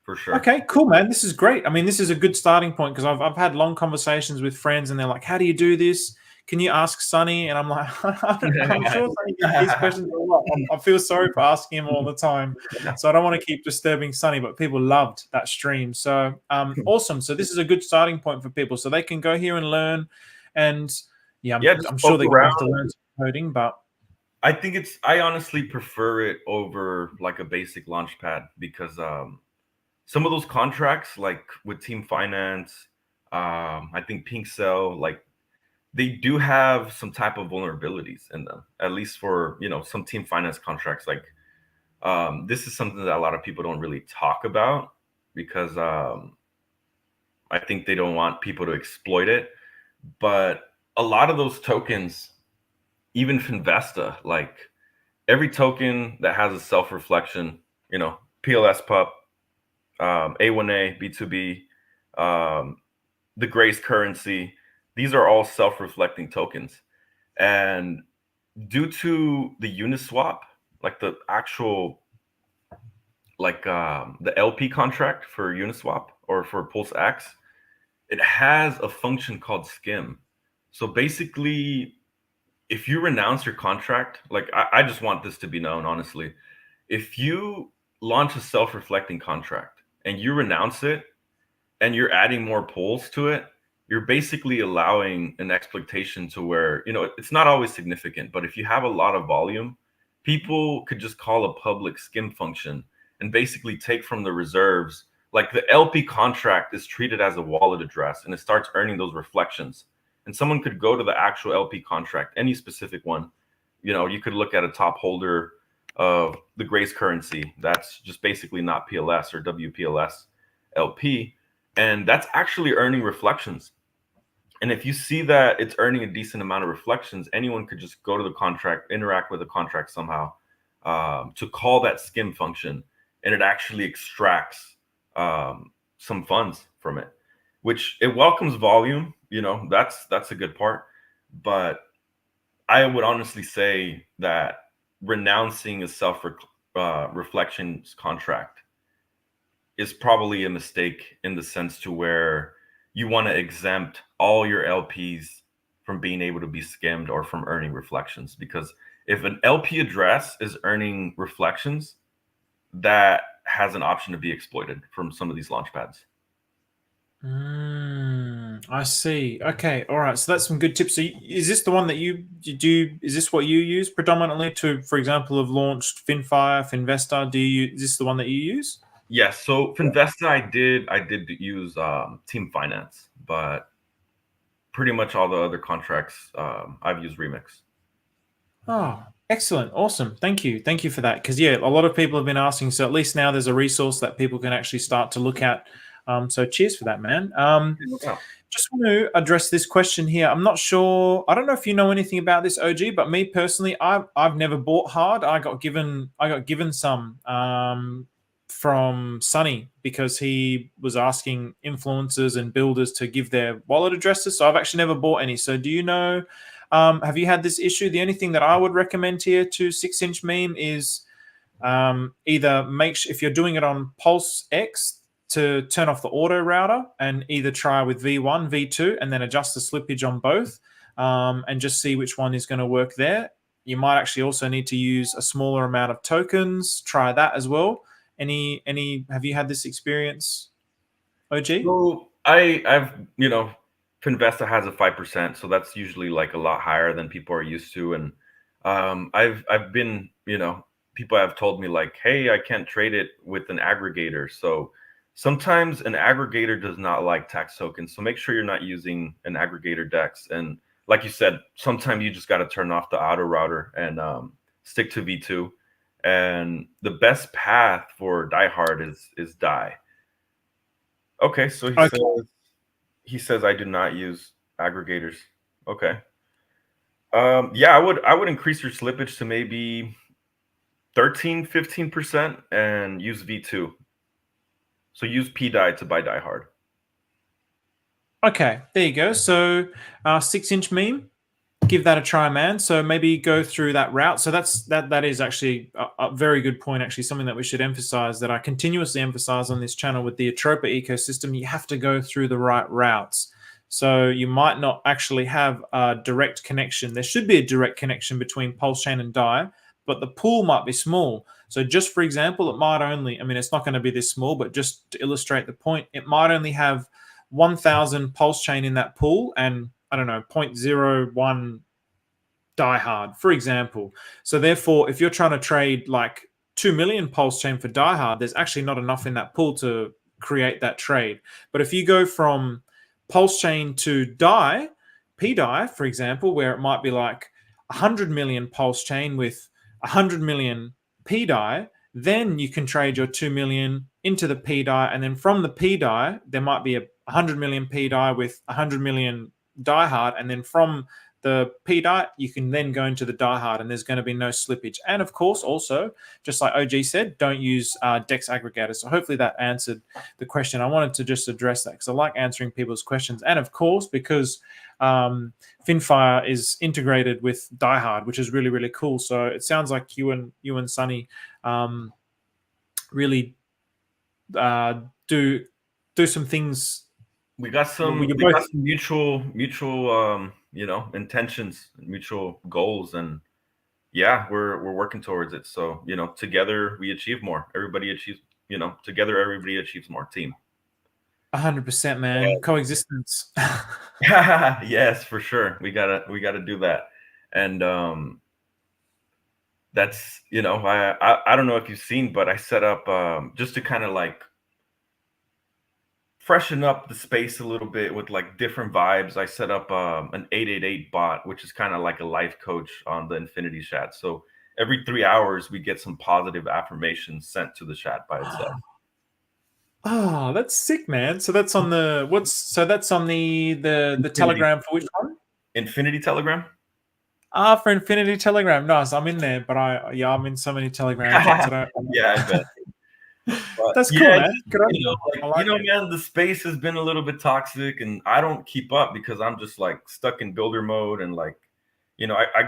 for sure. Okay, cool, man. This is great. I mean, this is a good starting point because I've had long conversations with friends and they're like, "How do you do this? Can you ask Sonny?" And I'm like, I'm sure Sonny gets these questions a lot. I feel sorry for asking him all the time, so I don't want to keep disturbing Sonny. But people loved that stream, so awesome. So this is a good starting point for people, so they can go here and learn. And I'm sure they're going to have to learn some coding, but I honestly prefer it over like a basic launchpad because some of those contracts, like with Team Finance, I think Pink Cell, like they do have some type of vulnerabilities in them, at least for, some Team Finance contracts. Like this is something that a lot of people don't really talk about because I think they don't want people to exploit it. But a lot of those tokens, even Finvesta, like every token that has a self-reflection, PLS pup, A1A, B2B, the Grace currency, these are all self-reflecting tokens. And due to the Uniswap, like the actual, like the LP contract for Uniswap or for Pulsechain, it has a function called skim. So basically, if you renounce your contract, like I just want this to be known, honestly, if you launch a self-reflecting contract and you renounce it and you're adding more pools to it, you're basically allowing an exploitation to where, it's not always significant, but if you have a lot of volume, people could just call a public skim function and basically take from the reserves. Like the LP contract is treated as a wallet address and it starts earning those reflections. And someone could go to the actual LP contract, any specific one. You could look at a top holder of the Grace currency. That's just basically not PLS or WPLS LP. And that's actually earning reflections. And if you see that it's earning a decent amount of reflections, anyone could just go to the contract, interact with the contract somehow to call that skim function. And it actually extracts some funds from it, which it welcomes volume. That's a good part. But I would honestly say that renouncing a self-reflections contract is probably a mistake in the sense to where you want to exempt all your LPs from being able to be skimmed or from earning reflections. Because if an LP address is earning reflections, that has an option to be exploited from some of these launchpads. I see. Okay. All right. So that's some good tips. So is this the one that you do? Is this what you use predominantly to, for example, have launched Finfire, Finvesta? Is this the one that you use? Yes. So Finvesta, I did use Team Finance, but pretty much all the other contracts, I've used Remix. Oh, excellent. Awesome. Thank you. Thank you for that. Because, yeah, a lot of people have been asking. So at least now there's a resource that people can actually start to look at. So cheers for that, man. Just want to address this question here. I'm not sure. I don't know if you know anything about this, OG, but me personally, I've never bought hard. I got given some from Sonny because he was asking influencers and builders to give their wallet addresses. So I've actually never bought any. So do you know? Have you had this issue? The only thing that I would recommend here to 6-inch meme is either if you're doing it on Pulse X, to turn off the auto router and either try with V1, V2, and then adjust the slippage on both and just see which one is going to work there. You might actually also need to use a smaller amount of tokens. Try that as well. Have you had this experience, OG? So I've Finvesta has a 5%, so that's usually like a lot higher than people are used to. And I've been, people have told me like, hey, I can't trade it with an aggregator. So sometimes an aggregator does not like tax tokens. So make sure you're not using an aggregator DEX. And like you said, sometimes you just got to turn off the auto router and stick to V2. And the best path for diehard is die. Okay, so he says I do not use aggregators. Okay. Yeah, I would increase your slippage to maybe 13-15% and use V2. So use PDI to buy diehard. Okay, there you go. So 6-inch meme, give that a try, man. So maybe go through that route. So that is actually a very good point, actually, something that we should emphasize, that I continuously emphasize on this channel with the Atropa ecosystem. You have to go through the right routes. So you might not actually have a direct connection. There should be a direct connection between Pulsechain and DAI, but the pool might be small. So just for example, it might only, I mean, it's not going to be this small, but just to illustrate the point, it might only have 1,000 Pulsechain in that pool and, I don't know, 0.01 diehard, for example. So therefore, if you're trying to trade like 2 million Pulsechain for diehard, there's actually not enough in that pool to create that trade. But if you go from Pulsechain to DAI, PDAI, for example, where it might be like 100 million Pulsechain with 100 million PDAI, then you can trade your 2 million into the PDAI, and then from the PDAI, there might be a 100 million PDAI with 100 million diehard, and then from the PDAI, you can then go into the diehard, and there's going to be no slippage. And of course, also, just like OG said, don't use DEX aggregators. So hopefully that answered the question. I wanted to just address that because I like answering people's questions. And of course, because Finfire is integrated with diehard, which is really, really cool. So it sounds like you and Sunny really do some things. We got some mutual intentions, mutual goals, and yeah, we're working towards it. So together we achieve more. Everybody achieves. Together everybody achieves more. Team. 100%, man. Yeah. Coexistence. Yes, for sure. We gotta do that. And that's I don't know if you've seen, but I set up just to kind of like freshen up the space a little bit with like different vibes. I set up an 888 bot, which is kind of like a life coach on the Infinity chat. So every 3 hours we get some positive affirmations sent to the chat by itself. Oh, that's sick, man. So that's on the that's on the Telegram for which one? Infinity Telegram. For Infinity Telegram. Nice. I'm in there, but I'm in so many Telegram chats. Yeah, I bet. But that's cool, man. Man, the space has been a little bit toxic, and I don't keep up because I'm just like stuck in builder mode, and like, I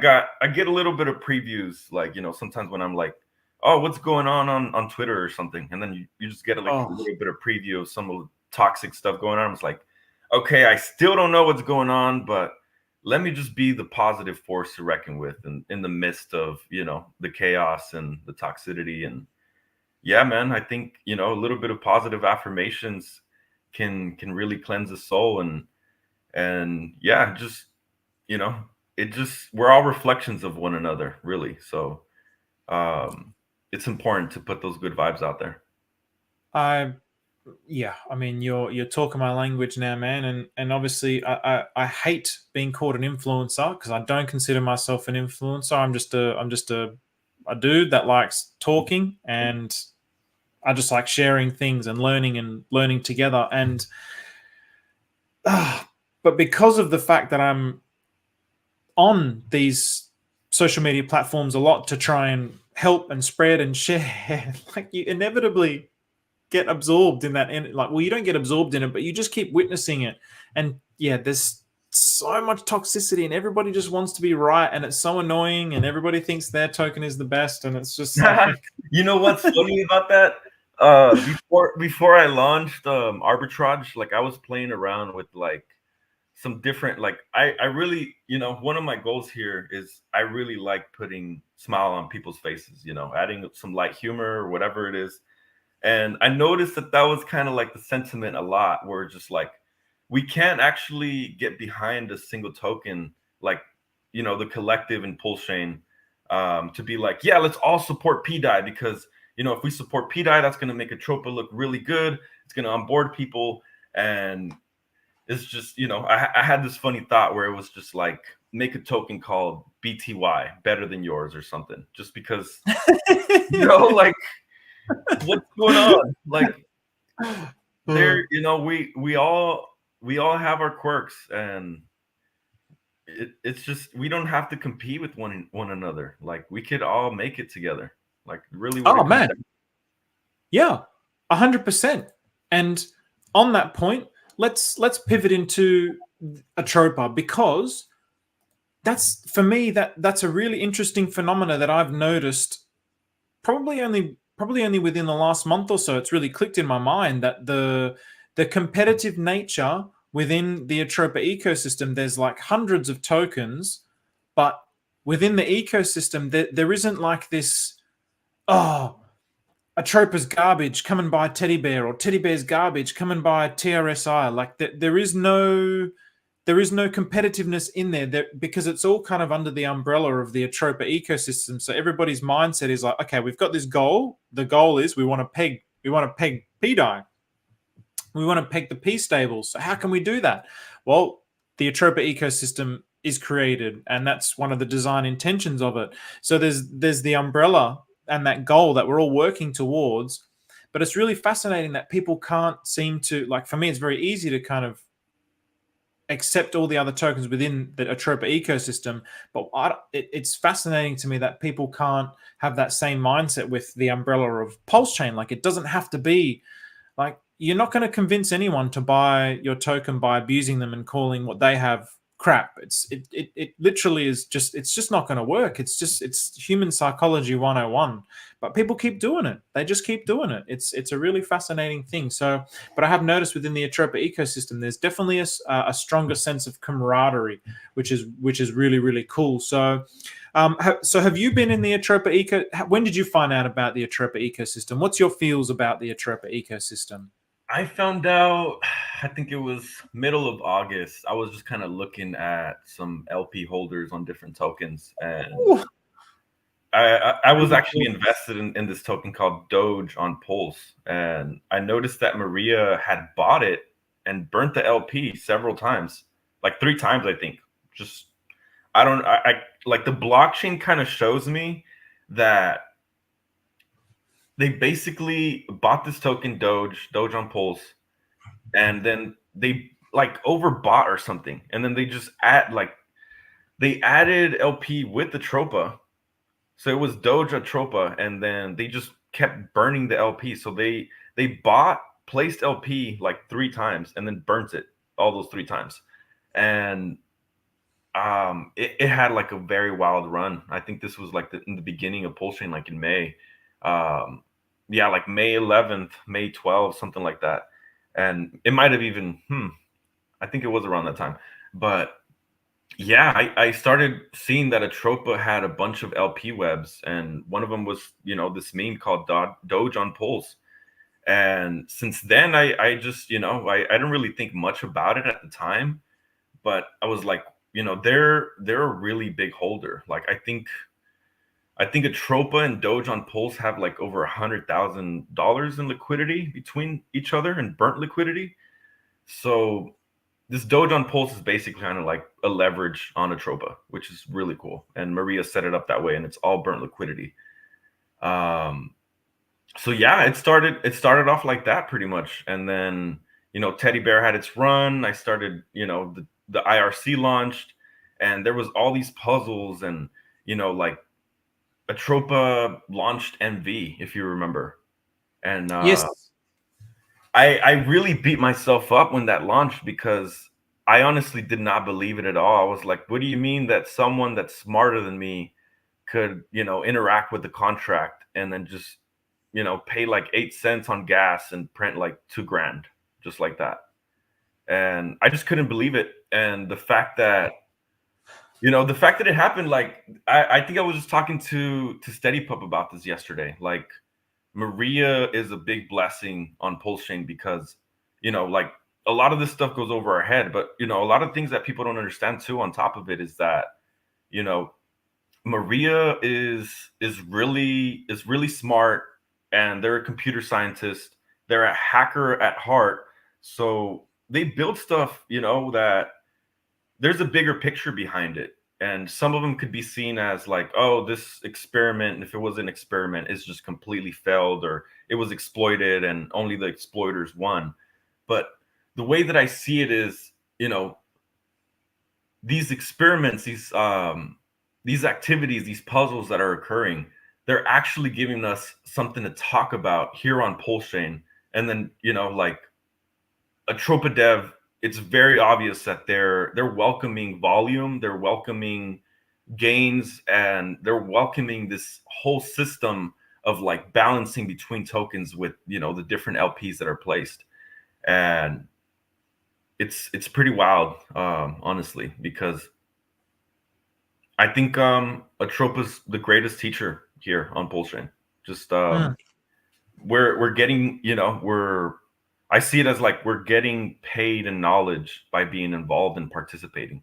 get a little bit of previews, like, sometimes when I'm like, oh, what's going on Twitter or something, and then you just get like a little bit of preview of some of the toxic stuff going on. It's like, okay, I still don't know what's going on, but let me just be the positive force to reckon with, and in the midst of the chaos and the toxicity. And yeah, man, I think a little bit of positive affirmations can really cleanse the soul, and yeah, just we're all reflections of one another, really. So it's important to put those good vibes out there. Yeah, I mean, you're talking my language now, man, and obviously I hate being called an influencer because I don't consider myself an influencer. I'm just a dude that likes talking, and I just like sharing things and learning together. And but because of the fact that I'm on these social media platforms a lot to try and help and spread and share, like, you inevitably get absorbed in that. And like, well, you don't get absorbed in it, but you just keep witnessing it. And yeah, there's so much toxicity, and everybody just wants to be right, and it's so annoying, and everybody thinks their token is the best, and it's just like... You know what's funny about that? Before I launched Arbitrage, like, I was playing around with like some different, like, I really, one of my goals here is I really like putting smile on people's faces, adding some light humor or whatever it is. And I noticed that was kind of like the sentiment a lot, where just like, we can't actually get behind a single token, like, the collective and Pulsechain, to be like, yeah, let's all support PDAI because if we support PDI, that's going to make Atropa look really good. It's going to onboard people. And it's just, I had this funny thought where it was just like, make a token called BTY, better than yours or something, just because, like, what's going on? Like, there, we all have our quirks, and it's just, we don't have to compete with one another. Like, we could all make it together. Like, really, what it comes man. down. Yeah, 100%. And on that point, let's pivot into Atropa, because that's, for me, that's a really interesting phenomena that I've noticed probably only within the last month or so. It's really clicked in my mind that the competitive nature within the Atropa ecosystem, there's like hundreds of tokens, but within the ecosystem, there isn't like this, oh, Atropa's garbage, come and buy teddy bear, or teddy bear's garbage, come and buy TRSI. Like, there is no competitiveness in there, because it's all kind of under the umbrella of the Atropa ecosystem. So everybody's mindset is like, okay, we've got this goal. The goal is we want to peg PDI. We want to peg the P stables. So how can we do that? Well, the Atropa ecosystem is created, and that's one of the design intentions of it. So there's the umbrella and that goal that we're all working towards. But it's really fascinating that people can't seem to, like, for me, it's very easy to kind of accept all the other tokens within the Atropa ecosystem. But it's fascinating to me that people can't have that same mindset with the umbrella of Pulsechain. Like, it doesn't have to be like, you're not going to convince anyone to buy your token by abusing them and calling what they have crap. It literally is just, it's just not going to work. It's human psychology 101. But people keep doing it. They just keep doing it. It's a really fascinating thing. So, but I have noticed within the Atropa ecosystem, there's definitely a stronger sense of camaraderie, which is really, really cool. So, so have you been in the Atropa when did you find out about the Atropa ecosystem? What's your feels about the Atropa ecosystem? I found out, I think it was middle of August. I was just kind of looking at some LP holders on different tokens, and I was actually invested in this token called Doge on Pulse, and I noticed that Maria had bought it and burnt the LP several times, like 3 times, I think. Just, I like, the blockchain kind of shows me that they basically bought this token Doge on Pulse, and then they like overbought or something, and then they just they added LP with the Atropa, so it was Doge Atropa, and then they just kept burning the LP. So they placed LP like 3 times and then burnt it all those 3 times, and it had like a very wild run. I think this was like in the beginning of Pulsechain, like in May. Yeah, like May 11th, May 12th, something like that. And it might have even, I think it was around that time. But yeah, I started seeing that Atropa had a bunch of LP webs, and one of them was, this meme called Doge on Pulse. And since then, I just, I didn't really think much about it at the time, but I was like, they're a really big holder. Like, I think Atropa and Doge on Pulse have like over $100,000 in liquidity between each other, and burnt liquidity. So this Doge on Pulse is basically kind of like a leverage on Atropa, which is really cool. And Maria set it up that way, and it's all burnt liquidity. So yeah, it started off like that pretty much, and then Teddy Bear had its run. I started, the IRC launched, and there was all these puzzles, and like, Atropa launched MV, if you remember. And Yes. I really beat myself up when that launched, because I honestly did not believe it at all. I was like, what do you mean that someone that's smarter than me could, interact with the contract and then just, pay like 8 cents on gas and print like $2,000 just like that? And I just couldn't believe it. And the fact that it happened, like, I think I was just talking to Steady Pup about this yesterday. Like, Maria is a big blessing on Pulsechain, because, like, a lot of this stuff goes over our head, but, a lot of things that people don't understand too on top of it is that, Maria is really smart, and they're a computer scientist. They're a hacker at heart. So they build stuff, you know, that there's a bigger picture behind it. And some of them could be seen as like, oh, this experiment, if it was an experiment, is just completely failed, or it was exploited and only the exploiters won. But the way that I see it is, you know, these experiments, these activities, these puzzles that are occurring, they're actually giving us something to talk about here on Pulsechain. And then, you know, like Atropa Dev, it's very obvious that they're welcoming volume, they're welcoming gains, and they're welcoming this whole system of like balancing between tokens with, you know, the different LPs that are placed. And it's pretty wild, honestly, because I think Atropa's the greatest teacher here on Pulsechain. Just we're getting, you know, I see it as like we're getting paid in knowledge by being involved and participating.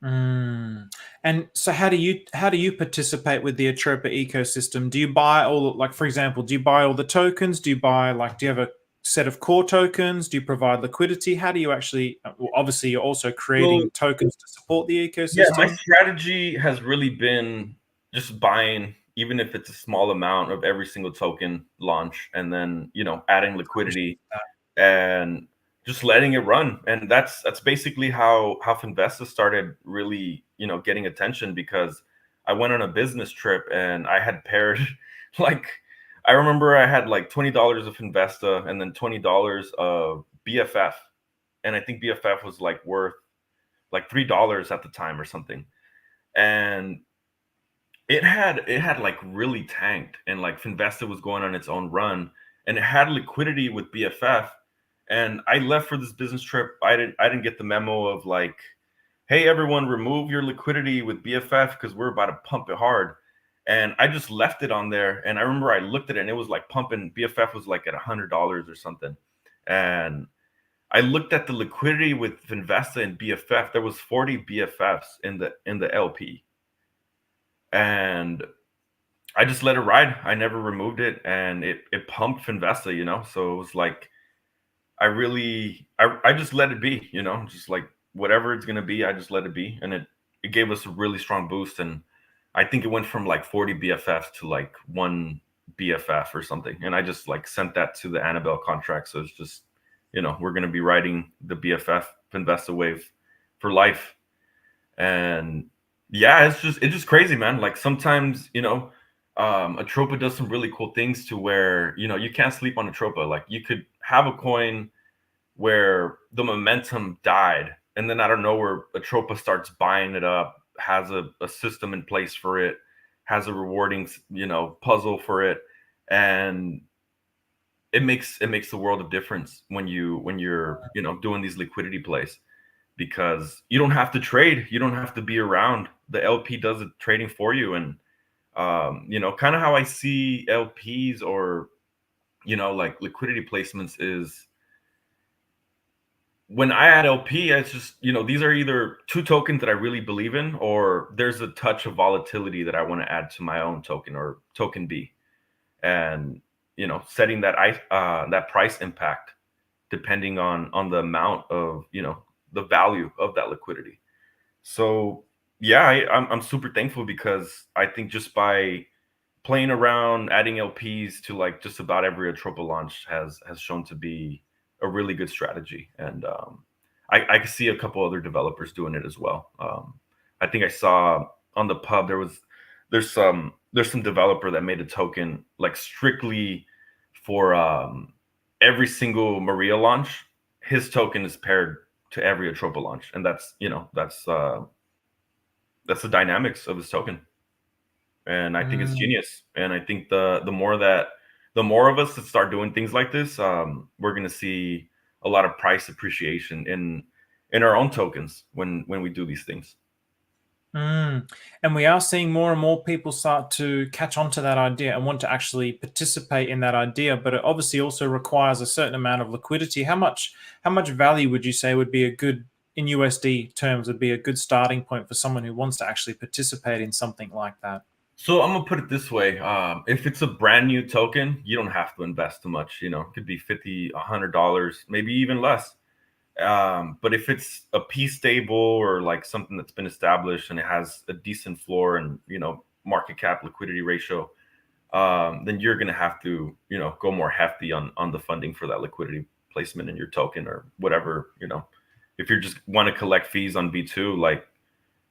And so how do you participate with the Atropa ecosystem? Do you buy all, like, for example, do you buy all the tokens? Do you buy, like, do you have a set of core tokens? Do you provide liquidity? How do you actually, well, obviously you're also creating tokens to support the ecosystem. Yeah, my strategy has really been just buying, even if it's a small amount of every single token launch, and then, you know, adding liquidity and just letting it run. And that's basically how Finvesta started really, you know, getting attention, because I went on a business trip and I had paired like, I remember I had like $20 of Finvesta and then $20 of BFF. And I think BFF was like worth like $3 at the time or something. And it had like really tanked, and like Finvesta was going on its own run, and it had liquidity with BFF. And I left for this business trip. I didn't get the memo of like, hey everyone, remove your liquidity with BFF because we're about to pump it hard. And I just left it on there. And I remember I looked at it and it was like pumping. BFF was like at $100 or something. And I looked at the liquidity with Finvesta and BFF. There was 40 BFFs in the LP. And I just let it ride. I never removed it, and it pumped Finvesta, you know. So it was like, I just let it be, you know, just like whatever it's gonna be, I just let it be. And it gave us a really strong boost. And I think it went from like 40 BFFs to like 1 BFF or something. And I just like sent that to the Annabelle contract. So it's just, you know, we're gonna be riding the BFF Finvesta wave for life. And yeah, it's just crazy, man. Like sometimes, you know, Atropa does some really cool things to where, you know, you can't sleep on Atropa. Like you could have a coin where the momentum died, and then out of nowhere, Atropa starts buying it up, has a system in place for it, has a rewarding, you know, puzzle for it, and it makes the world of difference when you're, you know, doing these liquidity plays, because you don't have to trade, you don't have to be around. The LP does the trading for you. And you know, kind of how I see LPs, or, you know, like liquidity placements, is when I add LP, it's just, you know, these are either 2 tokens that I really believe in, or there's a touch of volatility that I want to add to my own token or token B. And, you know, setting that that price impact depending on the amount of, you know, the value of that liquidity. So yeah, I'm super thankful, because I think just by playing around, adding LPs to like just about every Atropa launch has shown to be a really good strategy. And I can see a couple other developers doing it as well. I think I saw on the pub there's some developer that made a token like strictly for every single Maria launch. His token is paired to every Atropa launch, and that's, you know, that's the dynamics of this token. And I think it's genius. And I think the more of us that start doing things like this, we're going to see a lot of price appreciation in our own tokens when we do these things. And we are seeing more and more people start to catch on to that idea and want to actually participate in that idea. But it obviously also requires a certain amount of liquidity. How much value would you say would be a good, in USD terms, would be a good starting point for someone who wants to actually participate in something like that? So I'm gonna put it this way: if it's a brand new token, you don't have to invest too much. You know, it could be $50, $100, maybe even less. But if it's a P stable or like something that's been established and it has a decent floor and market cap liquidity ratio, then you're gonna have to go more hefty on the funding for that liquidity placement in your token or whatever. If you just want to collect fees on B2, like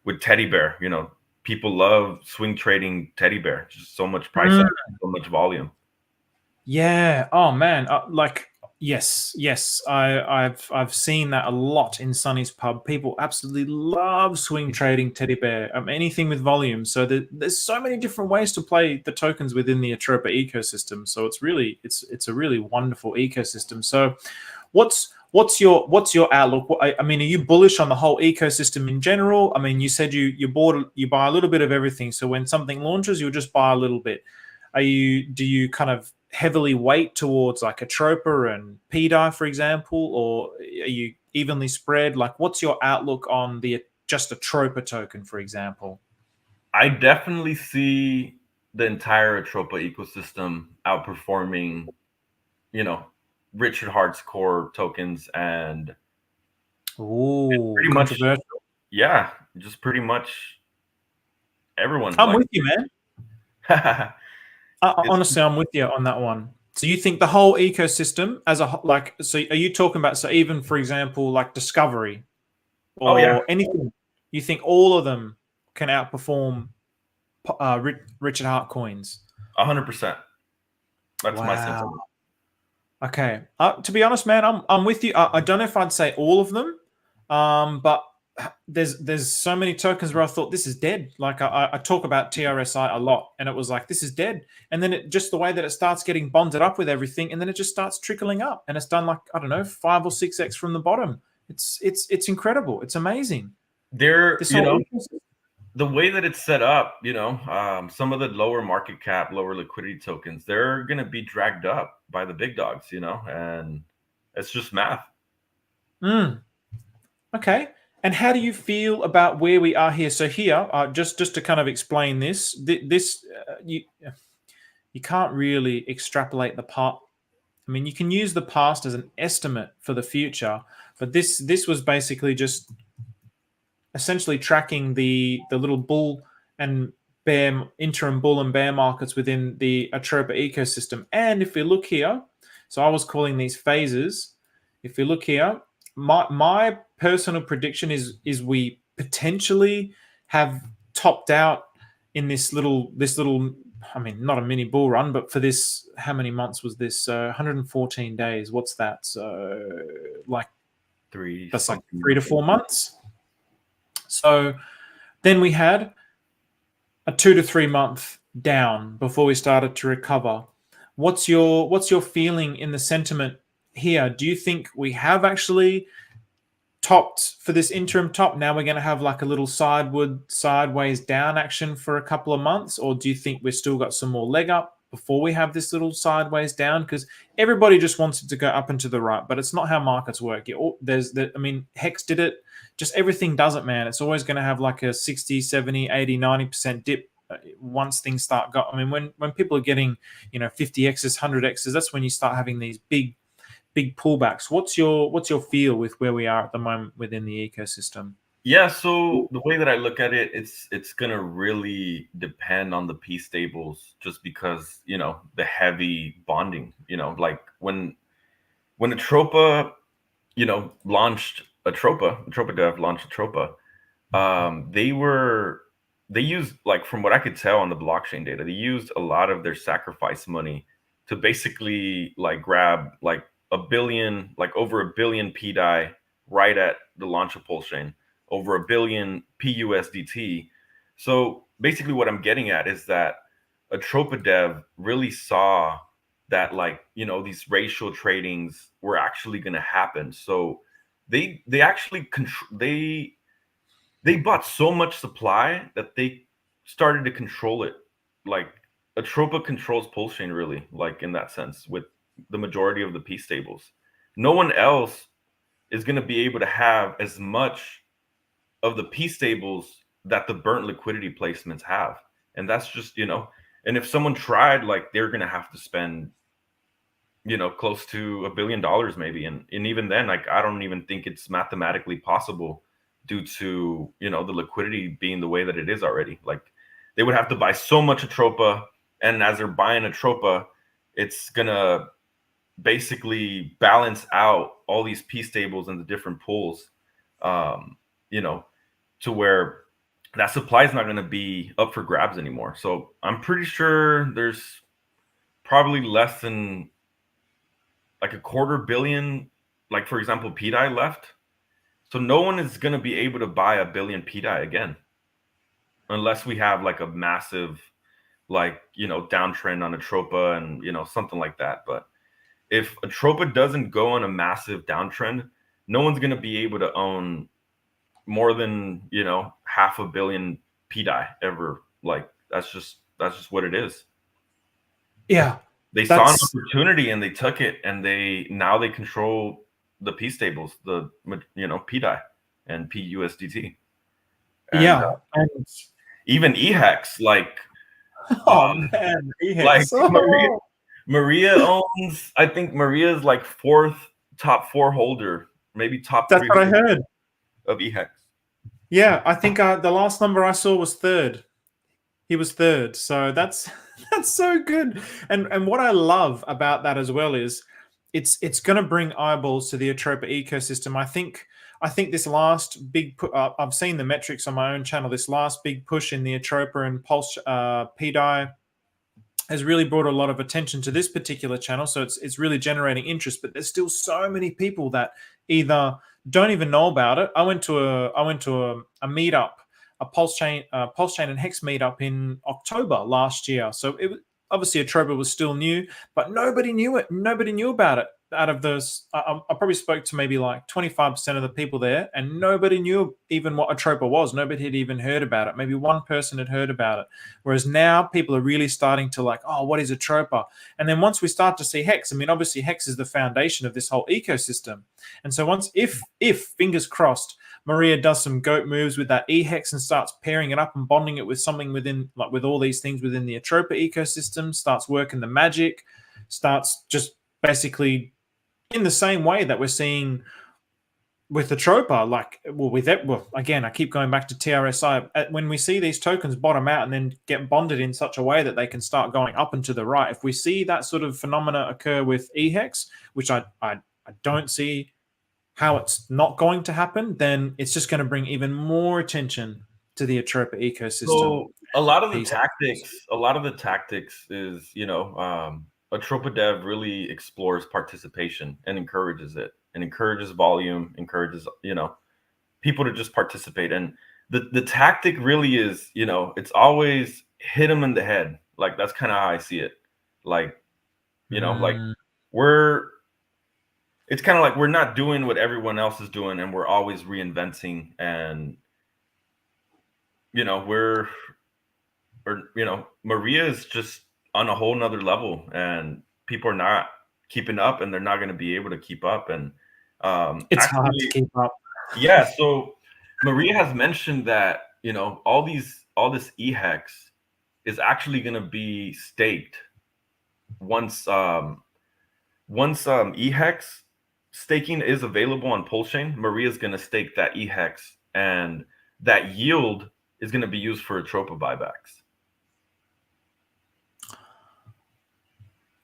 with Teddy Bear, people love swing trading Teddy Bear. Just so much price Mm. action, so much volume. Yeah. Oh man. Yes. I've seen that a lot in Sonny's pub. People absolutely love swing trading teddy bear. Anything with volume. So there's so many different ways to play the tokens within the Atropa ecosystem. So it's a really wonderful ecosystem. So what's your outlook? I mean, are you bullish on the whole ecosystem in general? I mean, you said you buy a little bit of everything. So when something launches, you'll just buy a little bit. Do you kind of heavily weight towards like Atropa and PDI, for example, or are you evenly spread? Like, what's your outlook on the just Atropa token, for example? I definitely see the entire Atropa ecosystem outperforming, Richard Hart's core tokens and Ooh, pretty much, controversial. yeah, just pretty much everyone. I'm Like, with you, man. it's Honestly, I'm with you on that one. So you think the whole ecosystem as a like? So are you talking about? So even for example, like Discovery oh yeah, or anything, you think all of them can outperform Richard Hart coins? 100%. That's my Wow. sentiment. Okay. To be honest, man, I'm with you. I don't know if I'd say all of them, but there's so many tokens where I thought this is dead. Like I talk about TRSI a lot, and it was like this is dead. And then it just the way that it starts getting bonded up with everything, and then it just starts trickling up, and it's done like I don't know 5 or 6x from the bottom. It's incredible. It's amazing. There, This whole ecosystem. the way that it's set up, some of the lower market cap, lower liquidity tokens, they're going to be dragged up by the big dogs, and it's just math. Mm. Okay. And how do you feel about where we are here? So here, just to kind of explain this, you can't really extrapolate the part. I mean, you can use the past as an estimate for the future, but this was basically just essentially tracking the little bull and bear interim bull and bear markets within the Atropa ecosystem. And if we look here, so I was calling these phases. If we look here, my personal prediction is we potentially have topped out in this little I mean, not a mini bull run, but for this, how many months was this? 114 days. What's that? So like that's like 3 to 4 months. So then we had a 2 to 3 month down before we started to recover. What's your feeling in the sentiment here? Do you think we have actually topped for this interim top? Now we're going to have like a little sideways down action for a couple of months, or do you think we've still got some more leg up before we have this little sideways down? Because everybody just wants it to go up and to the right, but it's not how markets work. I mean, Hex did it. Just everything does it, man. It's always going to have like a 60, 70, 80, 90% dip once things start going. I mean, when people are getting 50x's, 100x's, that's when you start having these big pullbacks. What's your feel with where we are at the moment within the ecosystem? Yeah, so the way that I look at it, it's gonna really depend on the P stables, just because the heavy bonding. Like when Atropa, launched Atropa Dev launched Atropa. They used, like, from what I could tell on the blockchain data, they used a lot of their sacrifice money to basically like grab like a billion, like over a billion PDI right at the launch of Pulsechain, over a billion PUSDT. So basically what I'm getting at is that Atropa Dev really saw that, like, these ratio tradings were actually going to happen. So they actually they bought so much supply that they started to control it. Like, Atropa controls Pulsechain, really, like, in that sense, with the majority of the P stables. No one else is going to be able to have as much of the P stables that the burnt liquidity placements have. And that's just, and if someone tried, like, they're going to have to spend, close to $1 billion maybe. And even then, like, I don't even think it's mathematically possible due to, the liquidity being the way that it is already. Like, they would have to buy so much Atropa. And as they're buying Atropa, it's going to basically balance out all these P stables and the different pools, to where that supply is not going to be up for grabs anymore. So I'm pretty sure there's probably less than like $250 million, like, for example, PDI left. So no one is going to be able to buy 1 billion PDI again, unless we have like a massive, like, downtrend on Atropa and, something like that. But if Atropa doesn't go on a massive downtrend, no one's going to be able to own more than, 500 million PDI ever. Like, that's just what it is. Yeah. They saw an opportunity and they took it, and now they control the P stables, the, PDI and PUSDT. And, and even EHEX, like, man, EHEX. Like, Maria owns, I think Maria's like top 4 holder, maybe top 3. That's what I heard of EHEX. Yeah, I think the last number I saw was 3rd. He was 3rd, so that's so good. And what I love about that as well is it's going to bring eyeballs to the Atropa ecosystem. I think this last big I've seen the metrics on my own channel. This last big push in the Atropa and Pulse PDI has really brought a lot of attention to this particular channel. So it's really generating interest. But there's still so many people that either don't even know about it. I went to a meetup, a Pulsechain and Hex meetup in October last year. So it obviously Atropa was still new, but nobody knew it. Nobody knew about it. Out of those, I probably spoke to maybe like 25% of the people there, and nobody knew even what Atropa was. Nobody had even heard about it. Maybe one person had heard about it. Whereas now people are really starting to like, oh, what is Atropa? And then once we start to see Hex, I mean, obviously Hex is the foundation of this whole ecosystem. And so if fingers crossed, Maria does some goat moves with that EHEX and starts pairing it up and bonding it with something within, like with all these things within the Atropa ecosystem, starts working the magic, starts just basically in the same way that we're seeing with Atropa, like, again, I keep going back to TRSI. When we see these tokens bottom out and then get bonded in such a way that they can start going up and to the right, if we see that sort of phenomena occur with EHEX, which I don't see how it's not going to happen, then it's just going to bring even more attention to the Atropa ecosystem. So a lot of the tactics is, Atropa Dev really explores participation and encourages it, and encourages volume, encourages, people to just participate. And the tactic really is, it's always hit them in the head. Like, that's kind of how I see it. Like, like it's kind of like we're not doing what everyone else is doing, and we're always reinventing, and, Maria is just on a whole nother level, and people are not keeping up, and they're not going to be able to keep up. And it's hard to keep up. Yeah. So Maria has mentioned that, all this EHEX is actually going to be staked once EHEX staking is available on Pulsechain. Maria is going to stake that EHEX, and that yield is going to be used for Atropa buybacks.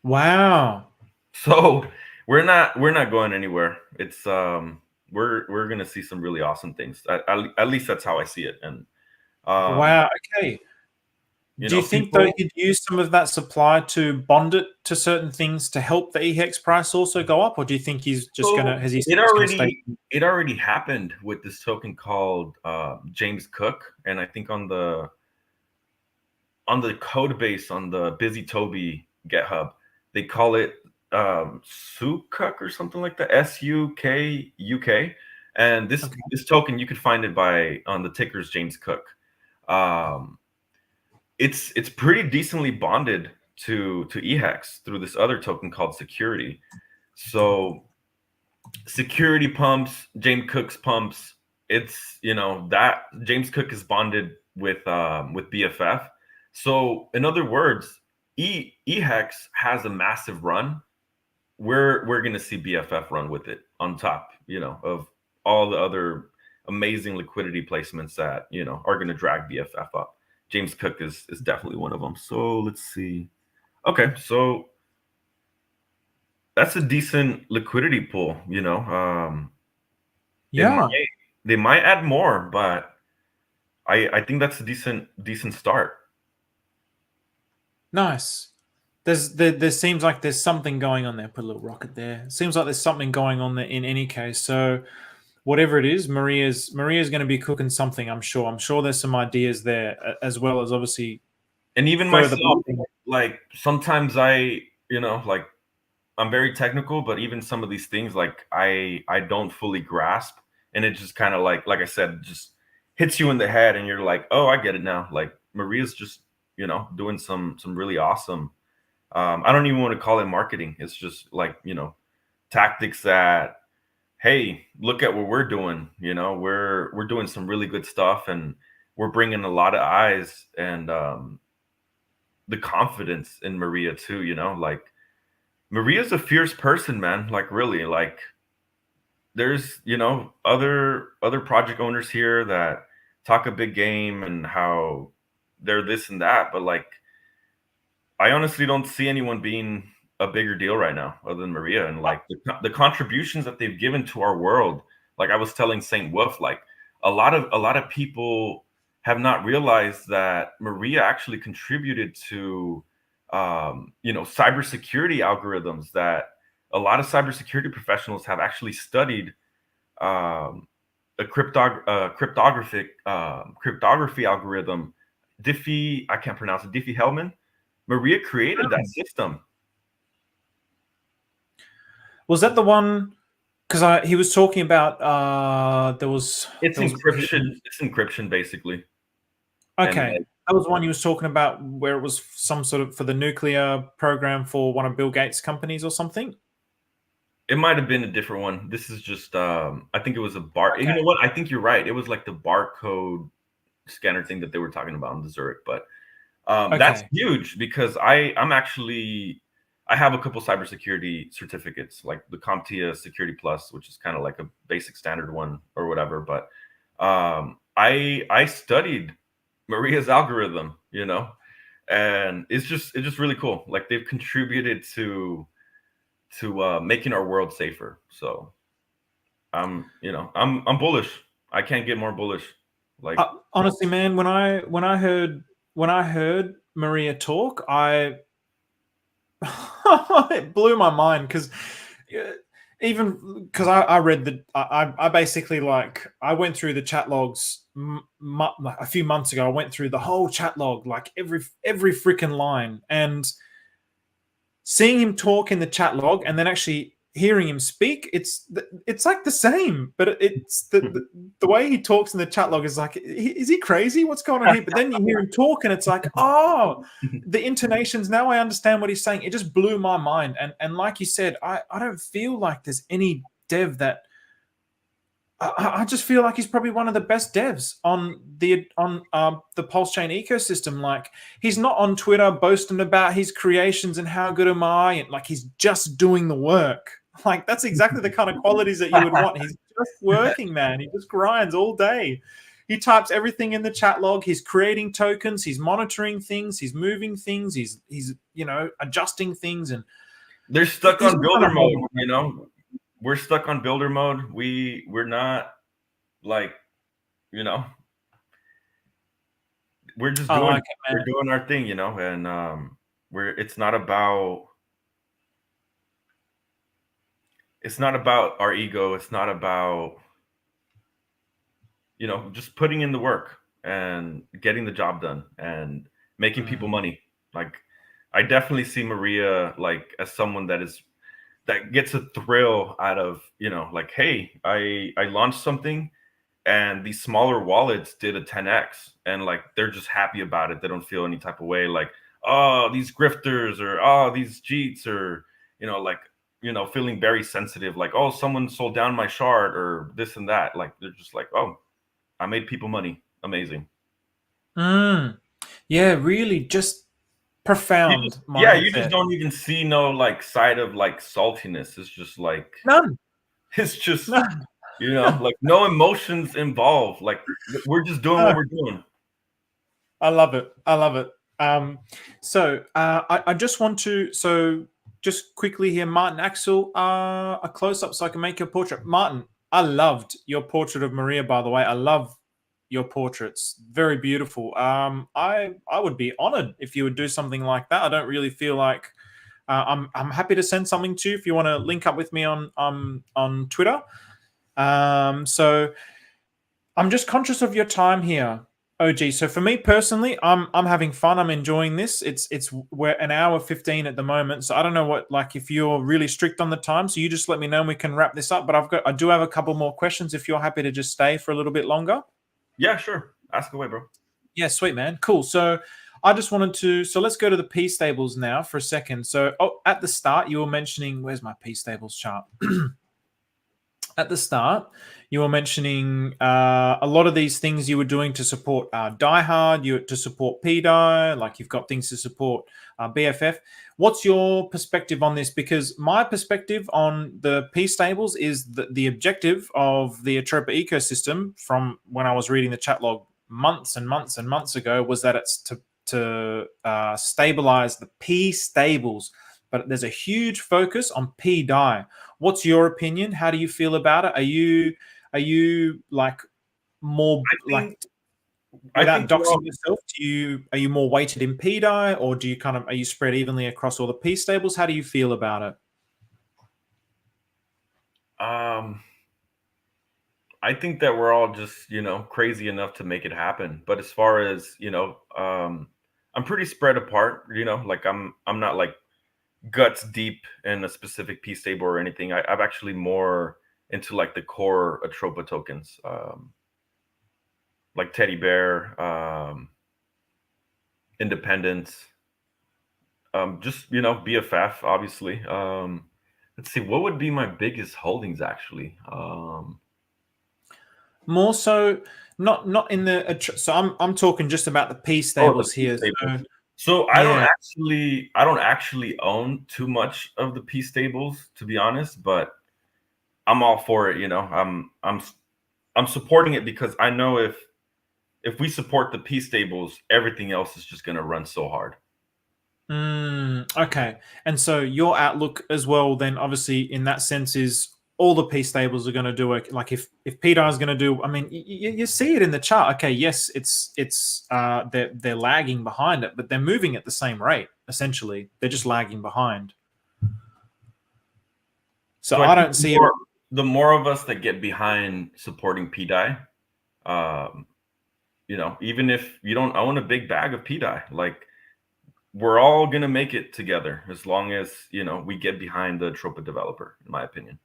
Wow. So we're not going anywhere. It's we're gonna see some really awesome things. At least that's how I see it. And wow. Okay. Do you think they could use some of that supply to bond it to certain things to help the EHEX price also go up, or do you think he's just gonna? Has he? It already happened with this token called James Cook, and I think on the code base on the Busy Toby GitHub, they call it Sukuk or something like that, SUKUK. And this token, you could find it on the ticker's James Cook. It's pretty decently bonded to EHEX through this other token called Security. So Security pumps, James Cook's pumps. It's, that James Cook is bonded with BFF. So in other words, EHEX has a massive run. We're gonna see BFF run with it on top, of all the other amazing liquidity placements that are gonna drag BFF up. James Cook is definitely one of them. So let's see. Okay, so that's a decent liquidity pool. Yeah. They might add more, but I think that's a decent start. Nice. There seems like there's something going on there. Put a little rocket there. Seems like there's something going on there in any case. So whatever it is, Maria's going to be cooking something. I'm sure. I'm sure there's some ideas there, as well as obviously And even further. myself, like sometimes like I'm very technical, but even some of these things, like I don't fully grasp, and it just kind of like I said, just hits you in the head, and you're like, oh, I get it now. Like Maria's just doing some really awesome. I don't even want to call it marketing. It's just like tactics that, hey, look at what we're doing. We're doing some really good stuff, and we're bringing a lot of eyes and the confidence in Maria too. Like Maria's a fierce person, man. Like really, like there's other project owners here that talk a big game and how they're this and that, but like I honestly don't see anyone being a bigger deal right now other than Maria, and like the contributions that they've given to our world. Like I was telling Saint Wolf, like a lot of people have not realized that Maria actually contributed to cybersecurity algorithms that a lot of cybersecurity professionals have actually studied a cryptography algorithm, Diffie, I can't pronounce it, Diffie-Hellman. Maria created that system. Was that the one? Because he was talking about It's encryption. It's encryption basically. Okay, that was one he was talking about where it was some sort of for the nuclear program for one of Bill Gates' companies or something. It might have been a different one. This is just I think it was a bar. Okay. You know what? I think you're right. It was like the barcode scanner thing that they were talking about in the Zurich, but that's huge because I have a couple cybersecurity certificates, like the CompTIA Security Plus, which is kind of like a basic standard one or whatever. But I studied Maria's algorithm, and it's just really cool. Like they've contributed to making our world safer. So I'm bullish. I can't get more bullish. Like honestly, man, when I heard Maria talk, it blew my mind because even because I read I basically I went through the chat logs a few months ago. I went through the whole chat log, like every freaking line, and seeing him talk in the chat log and then actually hearing him speak, it's like the same, but it's the way he talks in the chat log is like, is he crazy? What's going on here? But then you hear him talk and it's like, oh, the intonations, now I understand what he's saying. It just blew my mind. And like you said, I don't feel like there's any dev that I just feel like he's probably one of the best devs on the Pulsechain ecosystem. Like he's not on Twitter boasting about his creations and how good am I, and like he's just doing the work. Like that's exactly the kind of qualities that you would want. He's just working, man. He just grinds all day. He types everything in the chat log. He's creating tokens. He's monitoring things. He's moving things. He's adjusting things, and they're stuck on builder mode. We're stuck on builder mode. We're not like, we're just doing our thing, and it's not about our ego. It's not about, just putting in the work and getting the job done and making people money. Like I definitely see Maria like as someone that gets a thrill out of, like, hey, I launched something and these smaller wallets did a 10x and like they're just happy about it. They don't feel any type of way like, oh, these grifters or oh, these cheats or feeling very sensitive, like, oh, someone sold down my shard or this and that. Like they're just like, oh, I made people money. Amazing. Yeah, really just profound You just mindset. don't even see no like side of like saltiness. It's just like None. it's just None. like no emotions involved. Like we're just doing what No. we're doing. I love it. I love it. I just want to just quickly here, Martin Axel, a close up so I can make your portrait. Martin, I loved your portrait of Maria, by the way. I love your portraits. Very beautiful. I would be honored if you would do something like that. I don't really feel like I'm happy to send something to you if you want to link up with me on Twitter. So I'm just conscious of your time here, OG. So for me personally, I'm having fun. I'm enjoying this. We're an hour 15 at the moment. So I don't know what, like, if you're really strict on the time. So you just let me know and we can wrap this up. But I do have a couple more questions if you're happy to just stay for a little bit longer. Yeah, sure. Ask away, bro. Yeah, sweet, man. Cool. So I just wanted to, so let's go to the P stables now for a second. So at the start, you were mentioning, where's my P stables chart? At the start, you were mentioning a lot of these things you were doing to support diehard, to support PDI, like you've got things to support BFF. What's your perspective on this? Because my perspective on the P stables is that the objective of the Atropa ecosystem, from when I was reading the chat log months and months and months ago, was that it's to stabilize the P stables. But there's a huge focus on PDI. What's your opinion? How do you feel about it? Are you like more like, without doxing yourself? Are you more weighted in PDI, or do you are you spread evenly across all the P stables? How do you feel about it? I think that we're all just crazy enough to make it happen. But as far as I'm pretty spread apart. Like I'm not like guts deep in a specific P stable or anything. I'm actually more into like the core Atropa tokens, like Teddy Bear, Independence, just BFF, obviously. Let's see, what would be my biggest holdings actually? More so, not in the. So I'm talking just about the P stables here. So I don't actually own too much of the P stables, to be honest, but I'm all for it. I'm supporting it because I know if we support the P stables, everything else is just going to run so hard. Okay. And so your outlook as well, then obviously in that sense, is all the P stables are going to do it. Like if PDI is going to do, I mean, you see it in the chart. Okay, yes, they're lagging behind it, but they're moving at the same rate. Essentially, they're just lagging behind. So I don't see the more of us that get behind supporting PDI, even if you don't own a big bag of PDI, like we're all gonna make it together as long as we get behind the Atropa developer, in my opinion.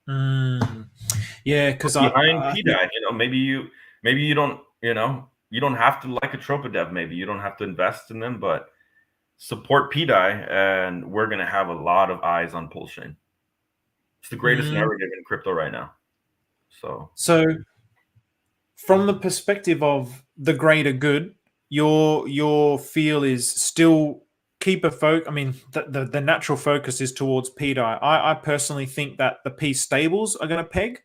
Yeah, because behind PDI, maybe you don't you don't have to like Atropa dev. Maybe you don't have to invest in them, but support PDI, and we're gonna have a lot of eyes on Pulsechain. It's the greatest narrative in crypto right now. So from the perspective of the greater good, your feel is still keep a focus. I mean, the natural focus is towards PDI. I personally think that the P stables are going to peg.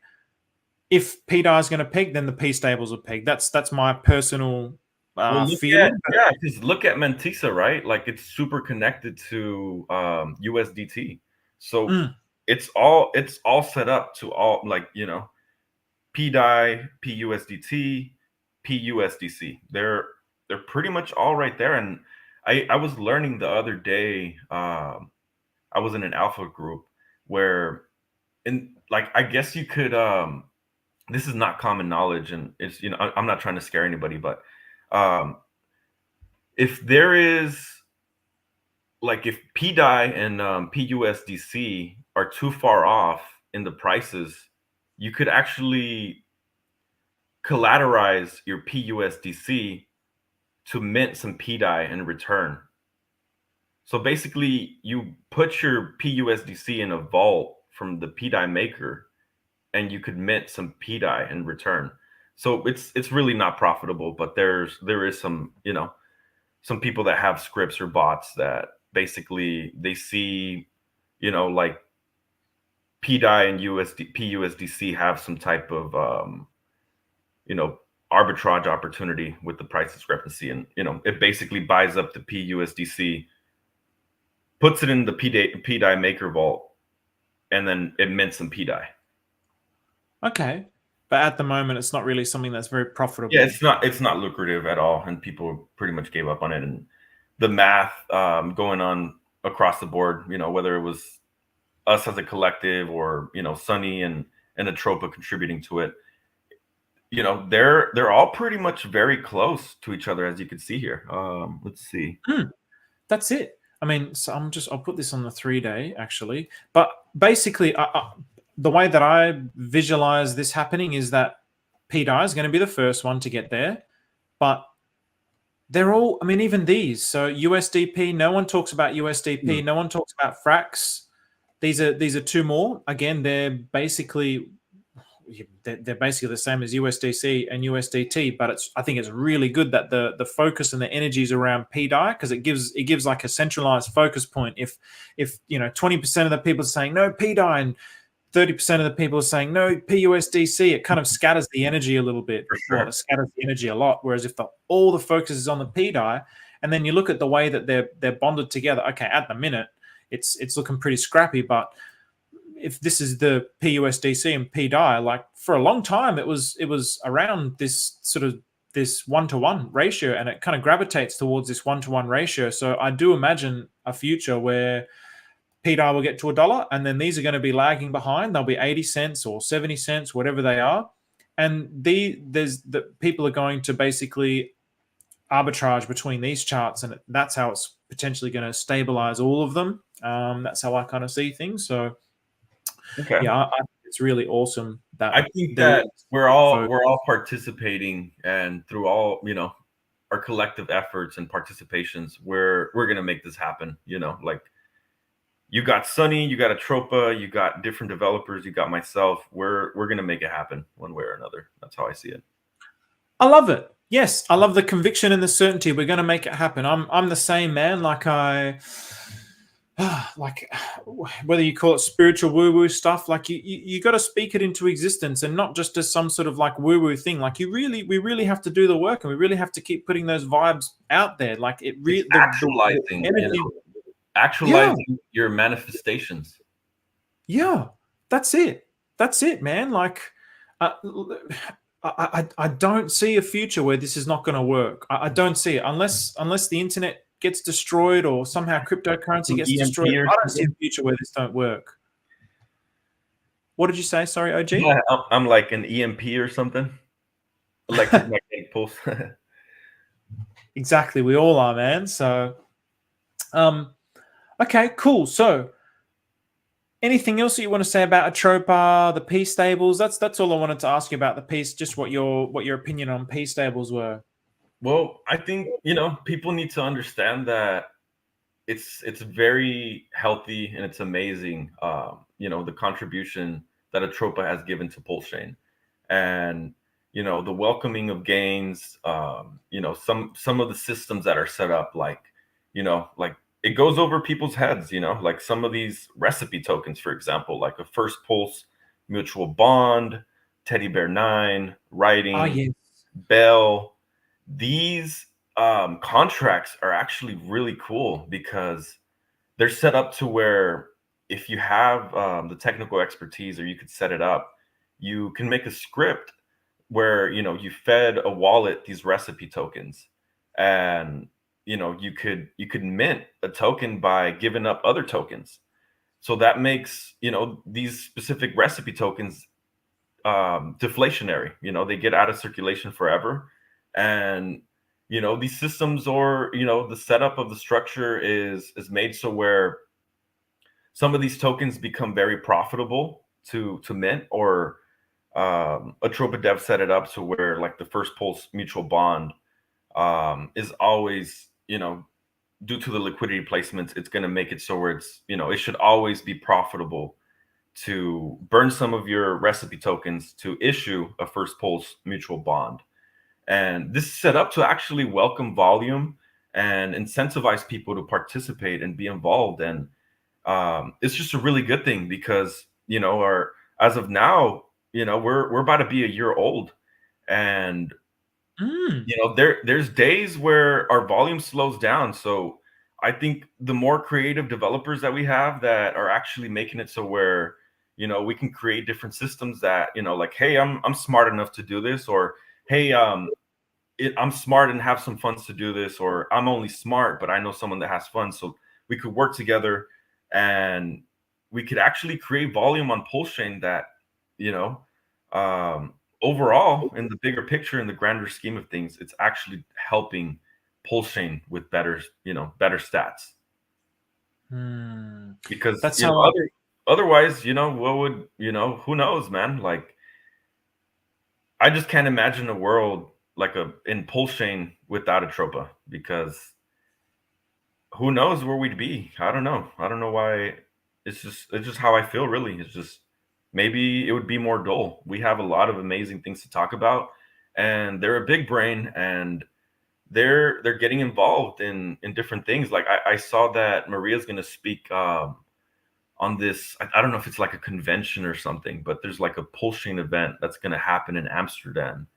If PDI is going to peg, then the P stables will peg. That's my personal feeling. Because look at Mentisa, right? Like it's super connected to USDT, so it's all set up to all PDI, PUSDT, PUSDC. They're pretty much all right there. And I was learning the other day. I was in an alpha group where, I guess you could. This is not common knowledge, and it's I'm not trying to scare anybody, but if there is if PDI and PUSDC are too far off in the prices, you could actually collateralize your PUSDC to mint some PDI in return. So basically, you put your PUSDC in a vault from the PDI maker, and you could mint some PDI in return. So it's really not profitable, but there is some some people that have scripts or bots that basically they see, like PDI and PUSDC have some type of arbitrage opportunity with the price discrepancy, and it basically buys up the PUSDC, puts it in the PDI maker vault, and then it mints some PDI. Okay, but at the moment, it's not really something that's very profitable. Yeah, it's not lucrative at all, and people pretty much gave up on it. And the math going on across the board, whether it was us as a collective or Sunny and Atropa contributing to it, they're all pretty much very close to each other, as you can see here. Let's see. That's it. I mean, so I'll put this on the 3-day actually, but basically, the way that I visualize this happening is that PDI is going to be the first one to get there, but they're all, I mean, even these. So USDP, no one talks about USDP, no one talks about Frax. These are two more. Again, they're basically the same as USDC and USDT, but I think it's really good that the focus and the energy is around PDI, because it gives like a centralized focus point. If 20% of the people are saying no PDI and 30% of the people are saying no PUSDC, it kind of scatters the energy a little bit. For sure. Well, it scatters the energy a lot. Whereas if all the focus is on the PDI, and then you look at the way that they're bonded together, okay, at the minute it's looking pretty scrappy, but if this is the PUSDC and PDI, like for a long time, it was around this sort of this 1-to-1 ratio, and it kind of gravitates towards this 1-to-1 ratio. So I do imagine a future where PDI will get to $1, and then these are going to be lagging behind. They'll be 80 cents or 70 cents, whatever they are. And the people are going to basically arbitrage between these charts, and that's how it's potentially going to stabilize all of them. That's how I kind of see things. So okay, yeah, I think it's really awesome that I think that we're all participating, and through all our collective efforts and participations, we're going to make this happen. Like you got Sunny, you got Atropa, you got different developers, you got myself. We're going to make it happen one way or another. That's how I see it. I love it. Yes, I love the conviction and the certainty. We're going to make it happen. I'm the same, man. Like whether you call it spiritual woo-woo stuff, like you got to speak it into existence, and not just as some sort of like woo-woo thing. Like we really have to do the work, and we really have to keep putting those vibes out there. Like it really actualizing, actualizing your manifestations. Yeah, that's it. That's it, man. Like I don't see a future where this is not going to work. I don't see it unless the internet gets destroyed or somehow cryptocurrency gets destroyed. I don't see a future where this don't work. What did you say? Sorry, OG? Yeah, I'm like an EMP or something. Electromagnetic pulse. Exactly. We all are, man. So, okay, cool. So, anything else that you want to say about Atropa, the P stables? That's all I wanted to ask you about the piece. Just what your opinion on P stables were. Well, I think people need to understand that it's very healthy, and it's amazing. The contribution that Atropa has given to Pulsechain, and the welcoming of gains. Some of the systems that are set up, like it goes over people's heads. Like some of these recipe tokens, for example, like a first pulse mutual bond, Teddy Bear 9, writing, Bell. These contracts are actually really cool because they're set up to where if you have the technical expertise, or you could set it up, you can make a script where you fed a wallet these recipe tokens, and you could mint a token by giving up other tokens. So that makes these specific recipe tokens deflationary. They get out of circulation forever. And these systems, or the setup of the structure is made so where some of these tokens become very profitable to mint, or Atropa Dev set it up so where like the first pulse mutual bond is always due to the liquidity placements, it's going to make it so where it's it should always be profitable to burn some of your recipe tokens to issue a first pulse mutual bond. And this is set up to actually welcome volume and incentivize people to participate and be involved. And it's just a really good thing because, our, as of now, we're about to be a year old, and Mm. there's days where our volume slows down. So I think the more creative developers that we have that are actually making it so where, we can create different systems that, like, hey, I'm smart enough to do this, or hey, I'm smart and have some funds to do this, or I'm only smart, but I know someone that has fun. So we could work together and we could actually create volume on Pulsechain that, you know, um, overall, in the bigger picture, in the grander scheme of things, it's actually helping Pulsechain with better stats. Hmm. Because, That's how I. otherwise, what would, who knows, man? Like, I just can't imagine a world like in Pulsechain without Atropa, because who knows where we'd be. I don't know. I don't know why. It's just how I feel, really. It's just, maybe it would be more dull. We have a lot of amazing things to talk about, and they're a big brain, and they're getting involved in different things. Like, I saw that Maria's going to speak on this. I don't know if it's like a convention or something, but there's like a Pulsechain event that's going to happen in Amsterdam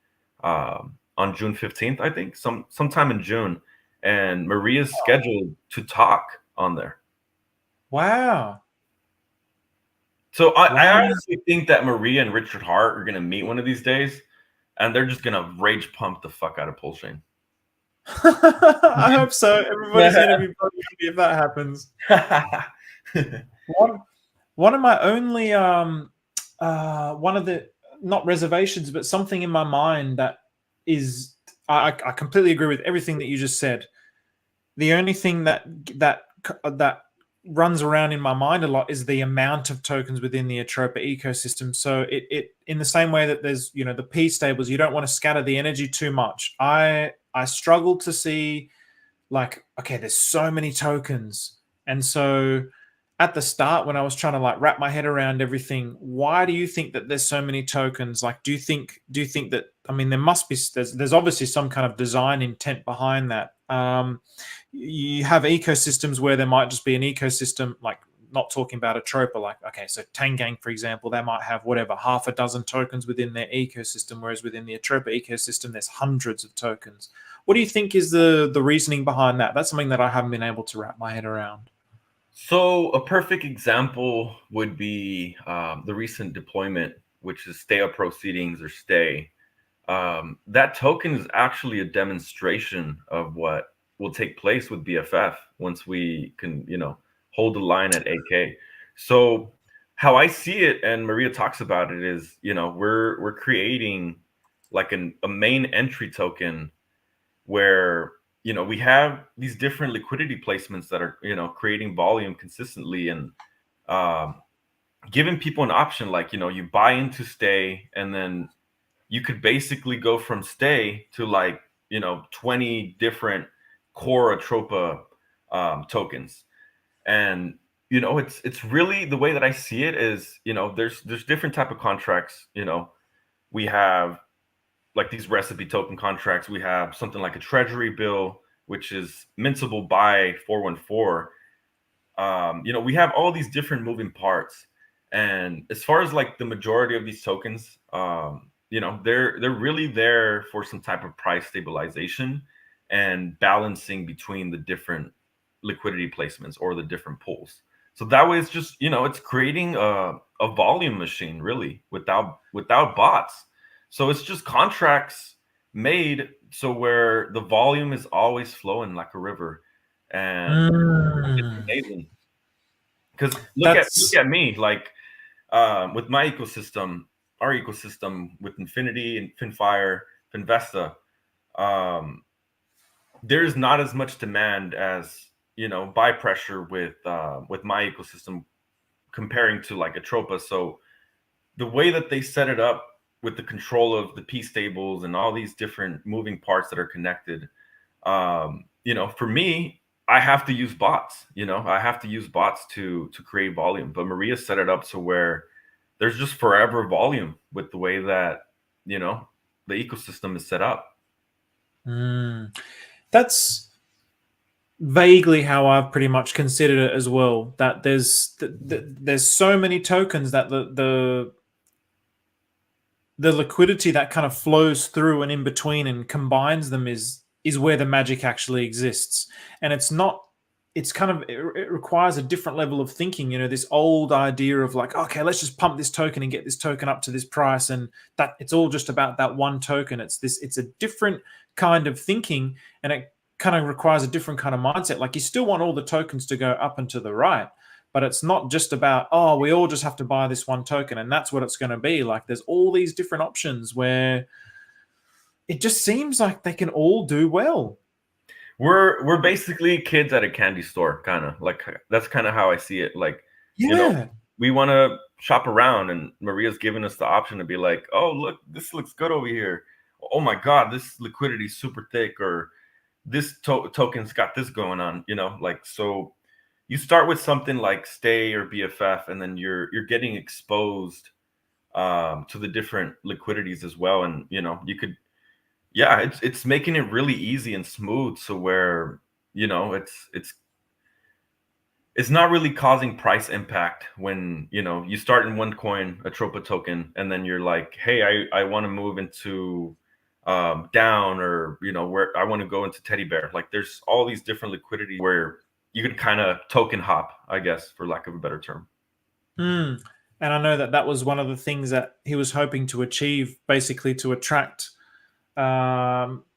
on June 15th, I think, sometime in June. And Maria's scheduled to talk on there. Wow. So I Wow. honestly think that Maria and Richard Hart are going to meet one of these days, and they're just going to rage pump the fuck out of Pulsechain. I hope so. Everybody's going to be bloody happy if that happens. One of my only one of the, not reservations, but something in my mind that is, I completely agree with everything that you just said. The only thing that runs around in my mind a lot is the amount of tokens within the Atropa ecosystem. So it in the same way that there's, the P stables, you don't want to scatter the energy too much. I struggle to see, like, okay, there's so many tokens, and so at the start, when I was trying to like wrap my head around everything, why do you think that there's so many tokens? Like, do you think that, I mean, there must be, there's obviously some kind of design intent behind that. You have ecosystems where there might just be an ecosystem, like, not talking about Atropa, like, okay, so Tangang, for example, they might have whatever, half a dozen tokens within their ecosystem, whereas within the Atropa ecosystem, there's hundreds of tokens. What do you think is the reasoning behind that? That's something that I haven't been able to wrap my head around. So a perfect example would be the recent deployment, which is stay up proceedings, or stay. That token is actually a demonstration of what will take place with BFF once we can, hold the line at AK. So how I see it, and Maria talks about it, is, we're creating like a main entry token where, we have these different liquidity placements that are, creating volume consistently, and um, giving people an option, like, you buy into stay, and then you could basically go from stay to, like, 20 different core Atropa tokens. And it's really, the way that I see it is, there's different type of contracts. We have like these recipe token contracts. We have something like a treasury bill, which is mintable by 414. We have all these different moving parts. And as far as like the majority of these tokens, they're really there for some type of price stabilization and balancing between the different liquidity placements or the different pools. So that way, it's just, it's creating a volume machine, really, without bots. So it's just contracts made so where the volume is always flowing like a river, and it's Mm. amazing. Because look at That's me, like, with my ecosystem, our ecosystem with Infinity and Finfire, Finvesta, um, there's not as much demand as, buy pressure with my ecosystem comparing to like Atropa. So the way that they set it up with the control of the P stables and all these different moving parts that are connected, for me, I have to use bots. I have to use bots to create volume. But Maria set it up so where there's just forever volume with the way that, the ecosystem is set up. mm. That's vaguely how I've pretty much considered it as well. That there's so many tokens that the liquidity that kind of flows through and in between and combines them is where the magic actually exists. And it's not, it's kind of, it requires a different level of thinking. You know, this old idea of like, okay, let's just pump this token and get this token up to this price, and that it's all just about that one token. It's a different kind of thinking, and it kind of requires a different kind of mindset. Like, you still want all the tokens to go up and to the right, but it's not just about, oh, we all just have to buy this one token and that's what it's going to be. Like, there's all these different options where it just seems like they can all do well. We're basically kids at a candy store, kind of like, that's kind of how I see it. Like, you know, we want to shop around, and Maria's giving us the option to be like, oh, look, this looks good over here. Oh my God, this liquidity is super thick, or this token's got this going on, you know, like, so you start with something like Stay or BFF, and then you're getting exposed to the different liquidities as well. And, you know, you could, yeah, it's making it really easy and smooth, so where, you know, it's not really causing price impact when, you know, you start in one coin, Atropa token, and then you're like, hey, I want to move into down, or, you know, where I want to go into teddy bear. Like, there's all these different liquidity where you can kind of token hop, I guess, for lack of a better term. And I know that was one of the things that he was hoping to achieve, basically to attract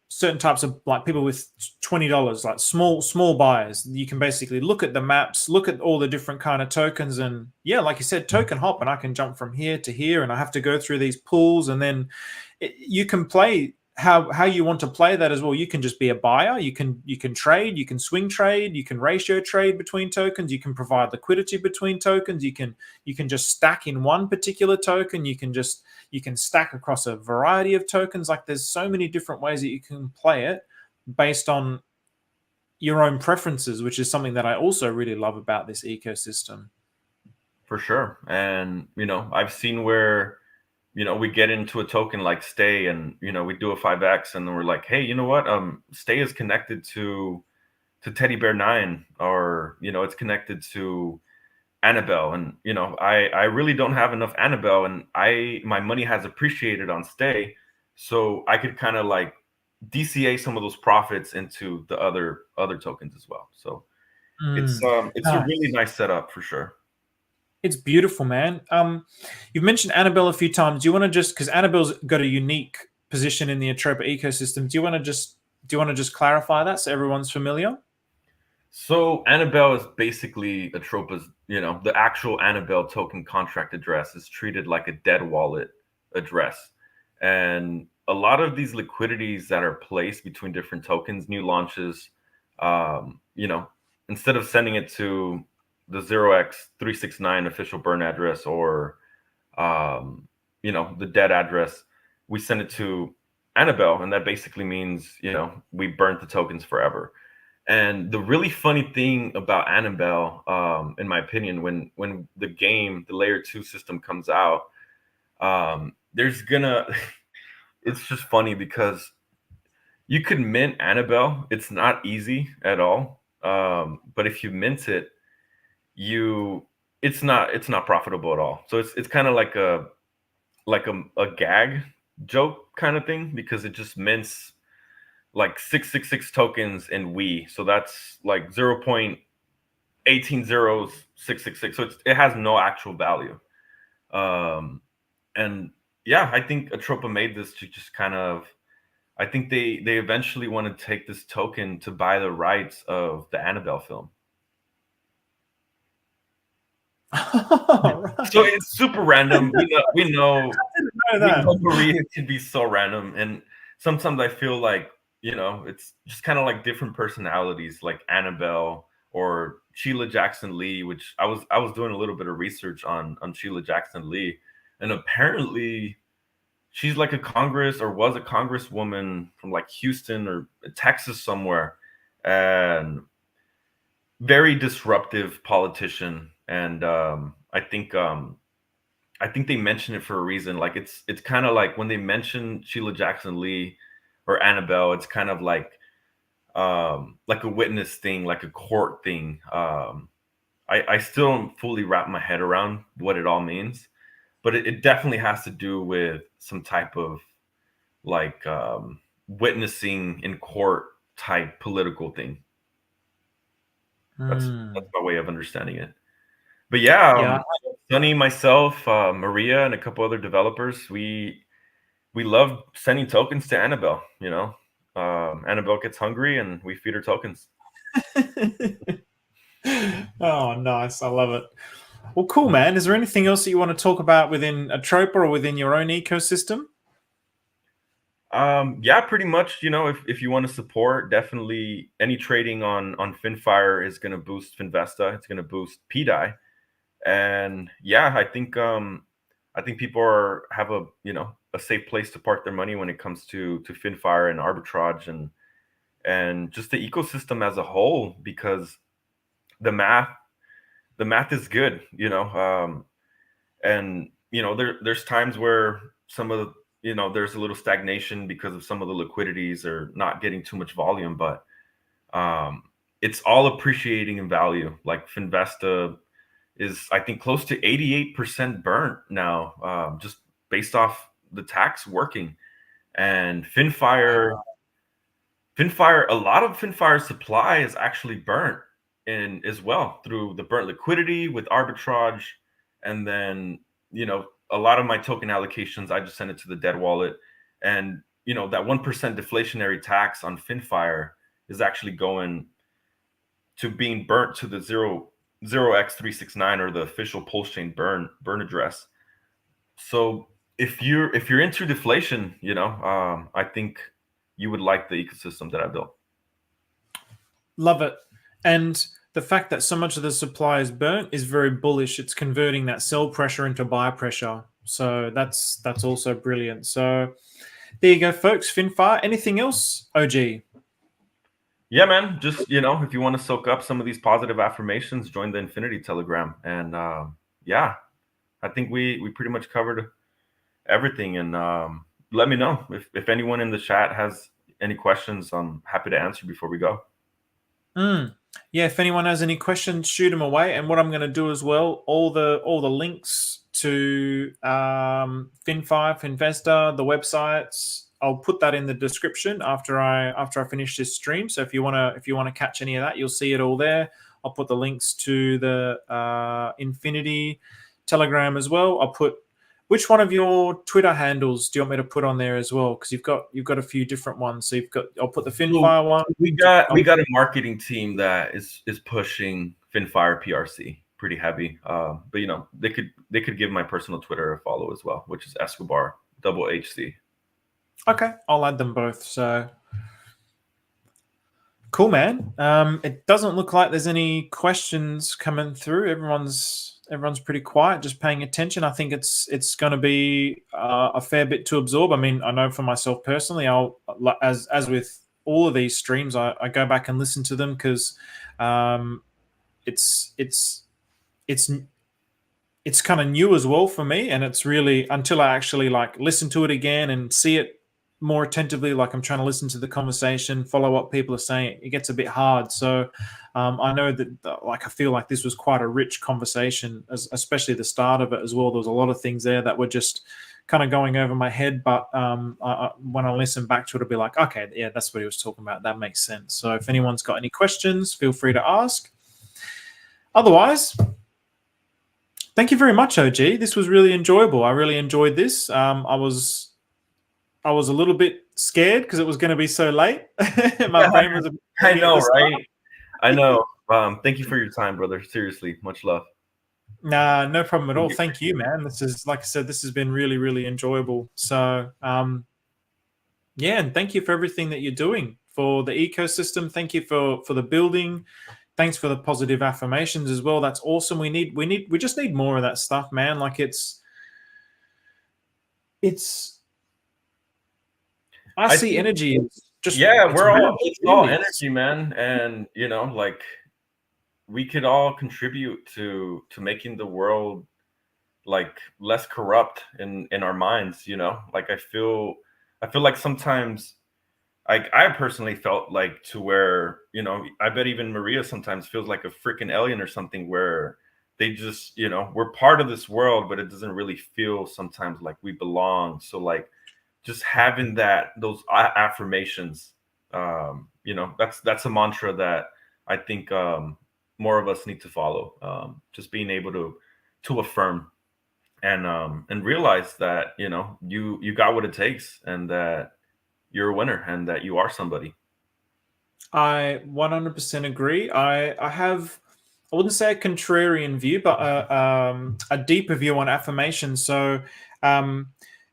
certain types of, like, people with $20, like small buyers. You can basically look at the maps, look at all the different kind of tokens, and yeah, like you said, token hop, and I can jump from here to here, and I have to go through these pools, and then you can play how you want to play that as well. You can just be a buyer, you can trade, you can swing trade, you can ratio trade between tokens, you can provide liquidity between tokens, you can just stack in one particular token, you can stack across a variety of tokens. Like, there's so many different ways that you can play it based on your own preferences, which is something that I also really love about this ecosystem. For sure. And, you know, I've seen where, you know, we get into a token like Stay, and, you know, we do a 5x, and then we're like, hey, you know what? Stay is connected to Teddy Bear 9, or, you know, it's connected to Annabelle. And, you know, I really don't have enough Annabelle, and my money has appreciated on Stay. So I could kind of like DCA some of those profits into the other tokens as well. So it's a really nice setup for sure. It's beautiful, man. You've mentioned Annabelle a few times. Do you want to just, because Annabelle's got a unique position in the Atropa ecosystem, do you want to just clarify that so everyone's familiar? So Annabelle is basically Atropa's, you know, the actual Annabelle token contract address is treated like a dead wallet address. And a lot of these liquidities that are placed between different tokens, new launches, you know, instead of sending it to the 0x369 official burn address, or, you know, the dead address, we send it to Annabelle. And that basically means, you know, we burnt the tokens forever. And the really funny thing about Annabelle, in my opinion, when the game, the layer 2 system comes out, there's gonna, it's just funny because you could mint Annabelle. It's not easy at all. But if you mint it, it's not profitable at all. So it's kind of like a gag joke kind of thing, because it just mints like 666 tokens in we. So that's like 0.1800666. So it has no actual value. And yeah, I think Atropa made this to just kind of, I think they eventually want to take this token to buy the rights of the Annabelle film. Right. So it's super random. We know Maria can be so random, and sometimes I feel like, you know, it's just kind of like different personalities, like Annabelle or Sheila Jackson Lee, which I was doing a little bit of research on Sheila Jackson Lee, and apparently she's like a Congress, or was a congresswoman from like Houston or Texas somewhere, and very disruptive politician. And I think they mention it for a reason. Like, it's kind of like when they mention Sheila Jackson Lee or Annabelle, it's kind of like like a witness thing, like a court thing. I still don't fully wrap my head around what it all means, but it definitely has to do with some type of like witnessing in court type political thing. That's my way of understanding it. But yeah, Yeah. Sunny, myself, Maria, and a couple other developers, we love sending tokens to Annabelle. You know, Annabelle gets hungry, and we feed her tokens. Oh, nice. I love it. Well, cool, man. Is there anything else that you want to talk about within Atropa or within your own ecosystem? Yeah, pretty much. You know, if you want to support, definitely any trading on Finfire is going to boost Finvesta. It's going to boost PDI, and yeah, I think people have a a safe place to park their money when it comes to Finfire and Arbitrage and just the ecosystem as a whole, because the math is good. And there's times where some of the there's a little stagnation because of some of the liquidities or not getting too much volume, but it's all appreciating in value. Like Finvesta is, I think, close to 88% burnt now, just based off the tax working. And Finfire, a lot of Finfire supply is actually burnt in as well through the burnt liquidity with arbitrage. And then, a lot of my token allocations, I just send it to the dead wallet. And, that 1% deflationary tax on Finfire is actually going to being burnt to the 0x369 or the official Pulsechain burn address. So if you're into deflation, I think you would like the ecosystem that I built. Love it. And the fact that so much of the supply is burnt is very bullish. It's converting that sell pressure into buy pressure. So that's also brilliant. So there you go, folks. Finfire. Anything else, OG? Yeah, man. Just if you want to soak up some of these positive affirmations, join the Infinity Telegram. And yeah, I think we pretty much covered everything. And let me know if anyone in the chat has any questions. I'm happy to answer before we go. Yeah, if anyone has any questions, shoot them away. And what I'm going to do as well, all the links to Finfire, Finvesta, the websites, I'll put that in the description after I finish this stream. So if you wanna catch any of that, you'll see it all there. I'll put the links to the Infinity Telegram as well. I'll put which one of your Twitter handles do you want me to put on there as well? Because you've got a few different ones. So I'll put the Finfire one. We got a marketing team that is pushing Finfire PRC pretty heavy. But they could give my personal Twitter a follow as well, which is Escobar HC. Okay, I'll add them both. So cool, man. It doesn't look like there's any questions coming through. Everyone's pretty quiet, just paying attention. I think it's going to be a fair bit to absorb. I mean, I know for myself personally, I'll as with all of these streams, I go back and listen to them because it's kind of new as well for me, and it's really until I actually listen to it again and see it more attentively, like I'm trying to listen to the conversation, follow what people are saying, it gets a bit hard. So I know that I feel like this was quite a rich conversation, especially the start of it as well. There was a lot of things there that were just kind of going over my head, but when I listen back to it, I'll be like, okay, yeah, that's what he was talking about. That makes sense. So if anyone's got any questions, feel free to ask. Otherwise, thank you very much, OG. This was really enjoyable. I really enjoyed this. I was a little bit scared because it was going to be so late. My brain was. I know, right? I know. Thank you for your time, brother. Seriously, much love. Nah, no problem at all. Thank you, man. This is, like I said, this has been really, really enjoyable. So, yeah, and thank you for everything that you're doing for the ecosystem. Thank you for the building. Thanks for the positive affirmations as well. That's awesome. We just need more of that stuff, man. Like it's. I see energy. Just it's all energy, man. And we could all contribute to making the world less corrupt in our minds. I feel like sometimes I personally felt like to where, you know, I bet even Maria sometimes feels like a freaking alien or something, where they just, you know, we're part of this world, but it doesn't really feel sometimes like we belong. So like just having that, those affirmations, you know, that's a mantra that I think more of us need to follow. Just being able to affirm and realize that, you know, you got what it takes, and that you're a winner, and that you are somebody. I 100% agree. I have, I wouldn't say a contrarian view, but a deeper view on affirmation. So um,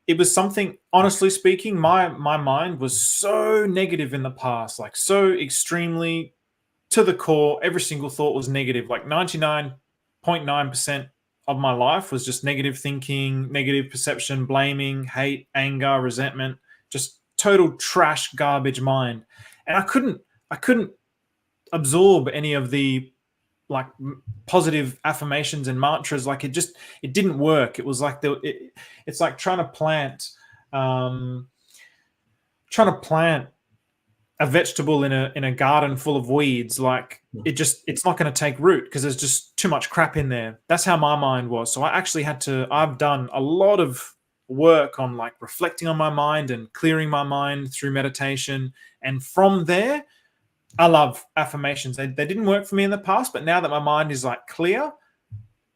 it was something, honestly speaking, my mind was so negative in the past, like so extremely to the core. Every single thought was negative. Like 99.9% of my life was just negative thinking, negative perception, blaming, hate, anger, resentment, just total trash, garbage mind. And I couldn't absorb any of the like positive affirmations and mantras. Like it didn't work. It was like it's like um, trying to plant a vegetable in a garden full of weeds. Like it's not going to take root because there's just too much crap in there. That's how my mind was. So I've done a lot of work on like reflecting on my mind and clearing my mind through meditation. And from there, I love affirmations. They didn't work for me in the past, but now that my mind is like clear,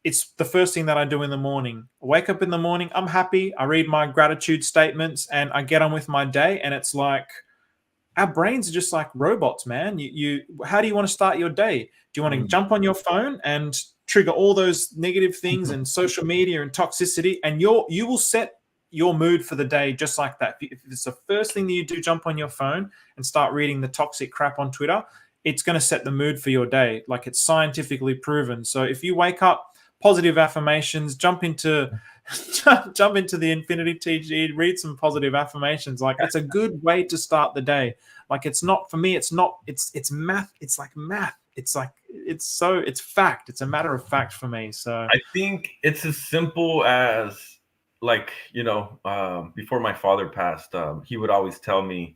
it's the first thing that I do in the morning. I wake up in the morning, I'm happy. I read my gratitude statements and I get on with my day. And it's like, our brains are just like robots, man. How do you want to start your day? Do you want to jump on your phone and trigger all those negative things and social media and toxicity, and you will set your mood for the day just like that. If it's the first thing that you do, jump on your phone and start reading the toxic crap on Twitter, it's going to set the mood for your day. Like, it's scientifically proven. So if you wake up, positive affirmations, jump into the Infinity TG, read some positive affirmations. Like, it's a good way to start the day. Like, it's not, for me, it's math. It's like math. It's like, it's fact. It's a matter of fact for me. So I think it's as simple as, like, you know, before my father passed, he would always tell me,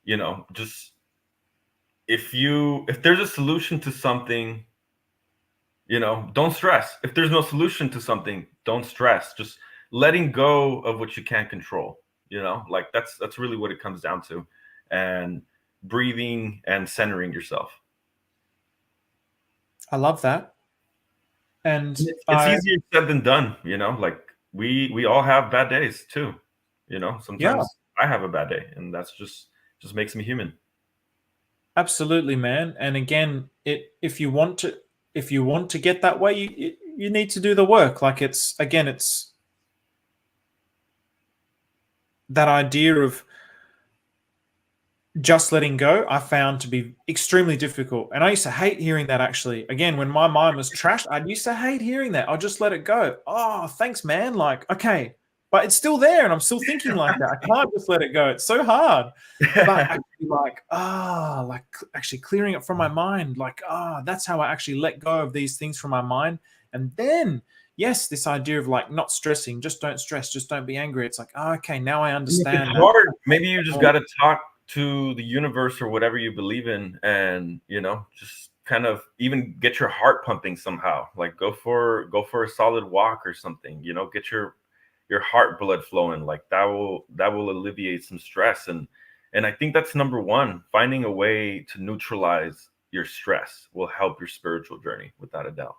you know, just if there's a solution to something, you know, don't stress. If there's no solution to something, don't stress. Just letting go of what you can't control, you know, like that's really what it comes down to. And breathing and centering yourself. I love that. And It's easier said than done, you know, like we all have bad days too. You know, sometimes I have a bad day, and that's just makes me human. Absolutely, man. And again, if you want to get that way, you need to do the work. Like, it's that idea of just letting go, I found to be extremely difficult. And I used to hate hearing that, actually. Again, when my mind was trashed, I used to hate hearing that. I'll just let it go. Oh, thanks, man. Like, okay. But it's still there, and I'm still thinking like that. I can't just let it go. It's so hard. But actually, like, actually clearing it from my mind, like, that's how I actually let go of these things from my mind. And then, yes, this idea of like not stressing, just don't stress, just don't be angry. It's like, okay, now I understand. It's hard. Maybe you just got to talk to the universe or whatever you believe in, and, you know, just kind of even get your heart pumping somehow. Like, go for a solid walk or something, you know, get your heart blood flowing. Like, that will alleviate some stress. And I think that's number one. Finding a way to neutralize your stress will help your spiritual journey, without a doubt.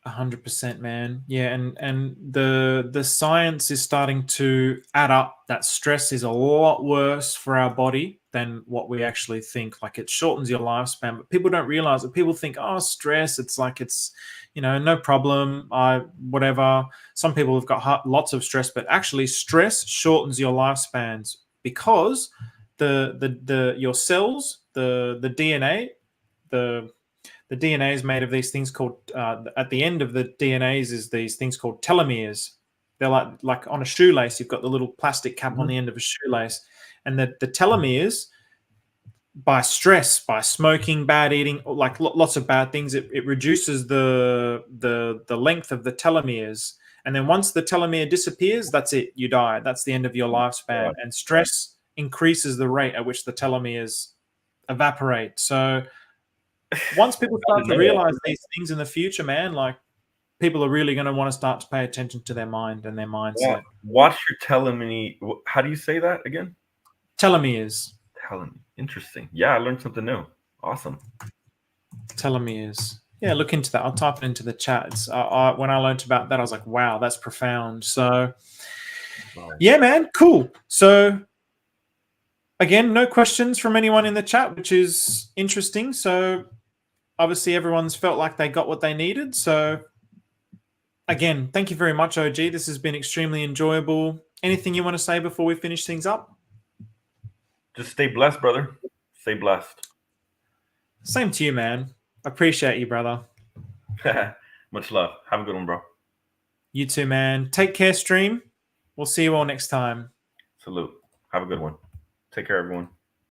100%, man. Yeah, and the science is starting to add up that stress is a lot worse for our body than what we actually think. Like, it shortens your lifespan, but people don't realize it. People think, oh, stress, it's like, it's, you know, no problem, whatever. Some people have got lots of stress, but actually stress shortens your lifespans because your cells, the DNA, the DNA is made of these things called, at the end of the DNAs is these things called telomeres. They're like on a shoelace, you've got the little plastic cap on the end of a shoelace. And the telomeres, by stress, by smoking, bad eating, like lots of bad things, it reduces the length of the telomeres. And then once the telomere disappears, that's it, you die. That's the end of your lifespan. And stress increases the rate at which the telomeres evaporate. So once people start to realize these things in the future, man, like people are really going to want to start to pay attention to their mind and their mindset. Watch your telomere. How do you say that again? Telomeres. Telomere. Interesting. Yeah, I learned something new. Awesome. Telomeres. Yeah, look into that. I'll type it into the chat. When I learned about that, I was like, wow, that's profound. So, yeah, man, cool. So, again, no questions from anyone in the chat, which is interesting. So, obviously, everyone's felt like they got what they needed. So, again, thank you very much, OG. This has been extremely enjoyable. Anything you want to say before we finish things up? Just stay blessed, brother. Stay blessed. Same to you, man. Appreciate you, brother. Much love. Have a good one, bro. You too, man. Take care, stream. We'll see you all next time. Salute. Have a good one. Take care, everyone.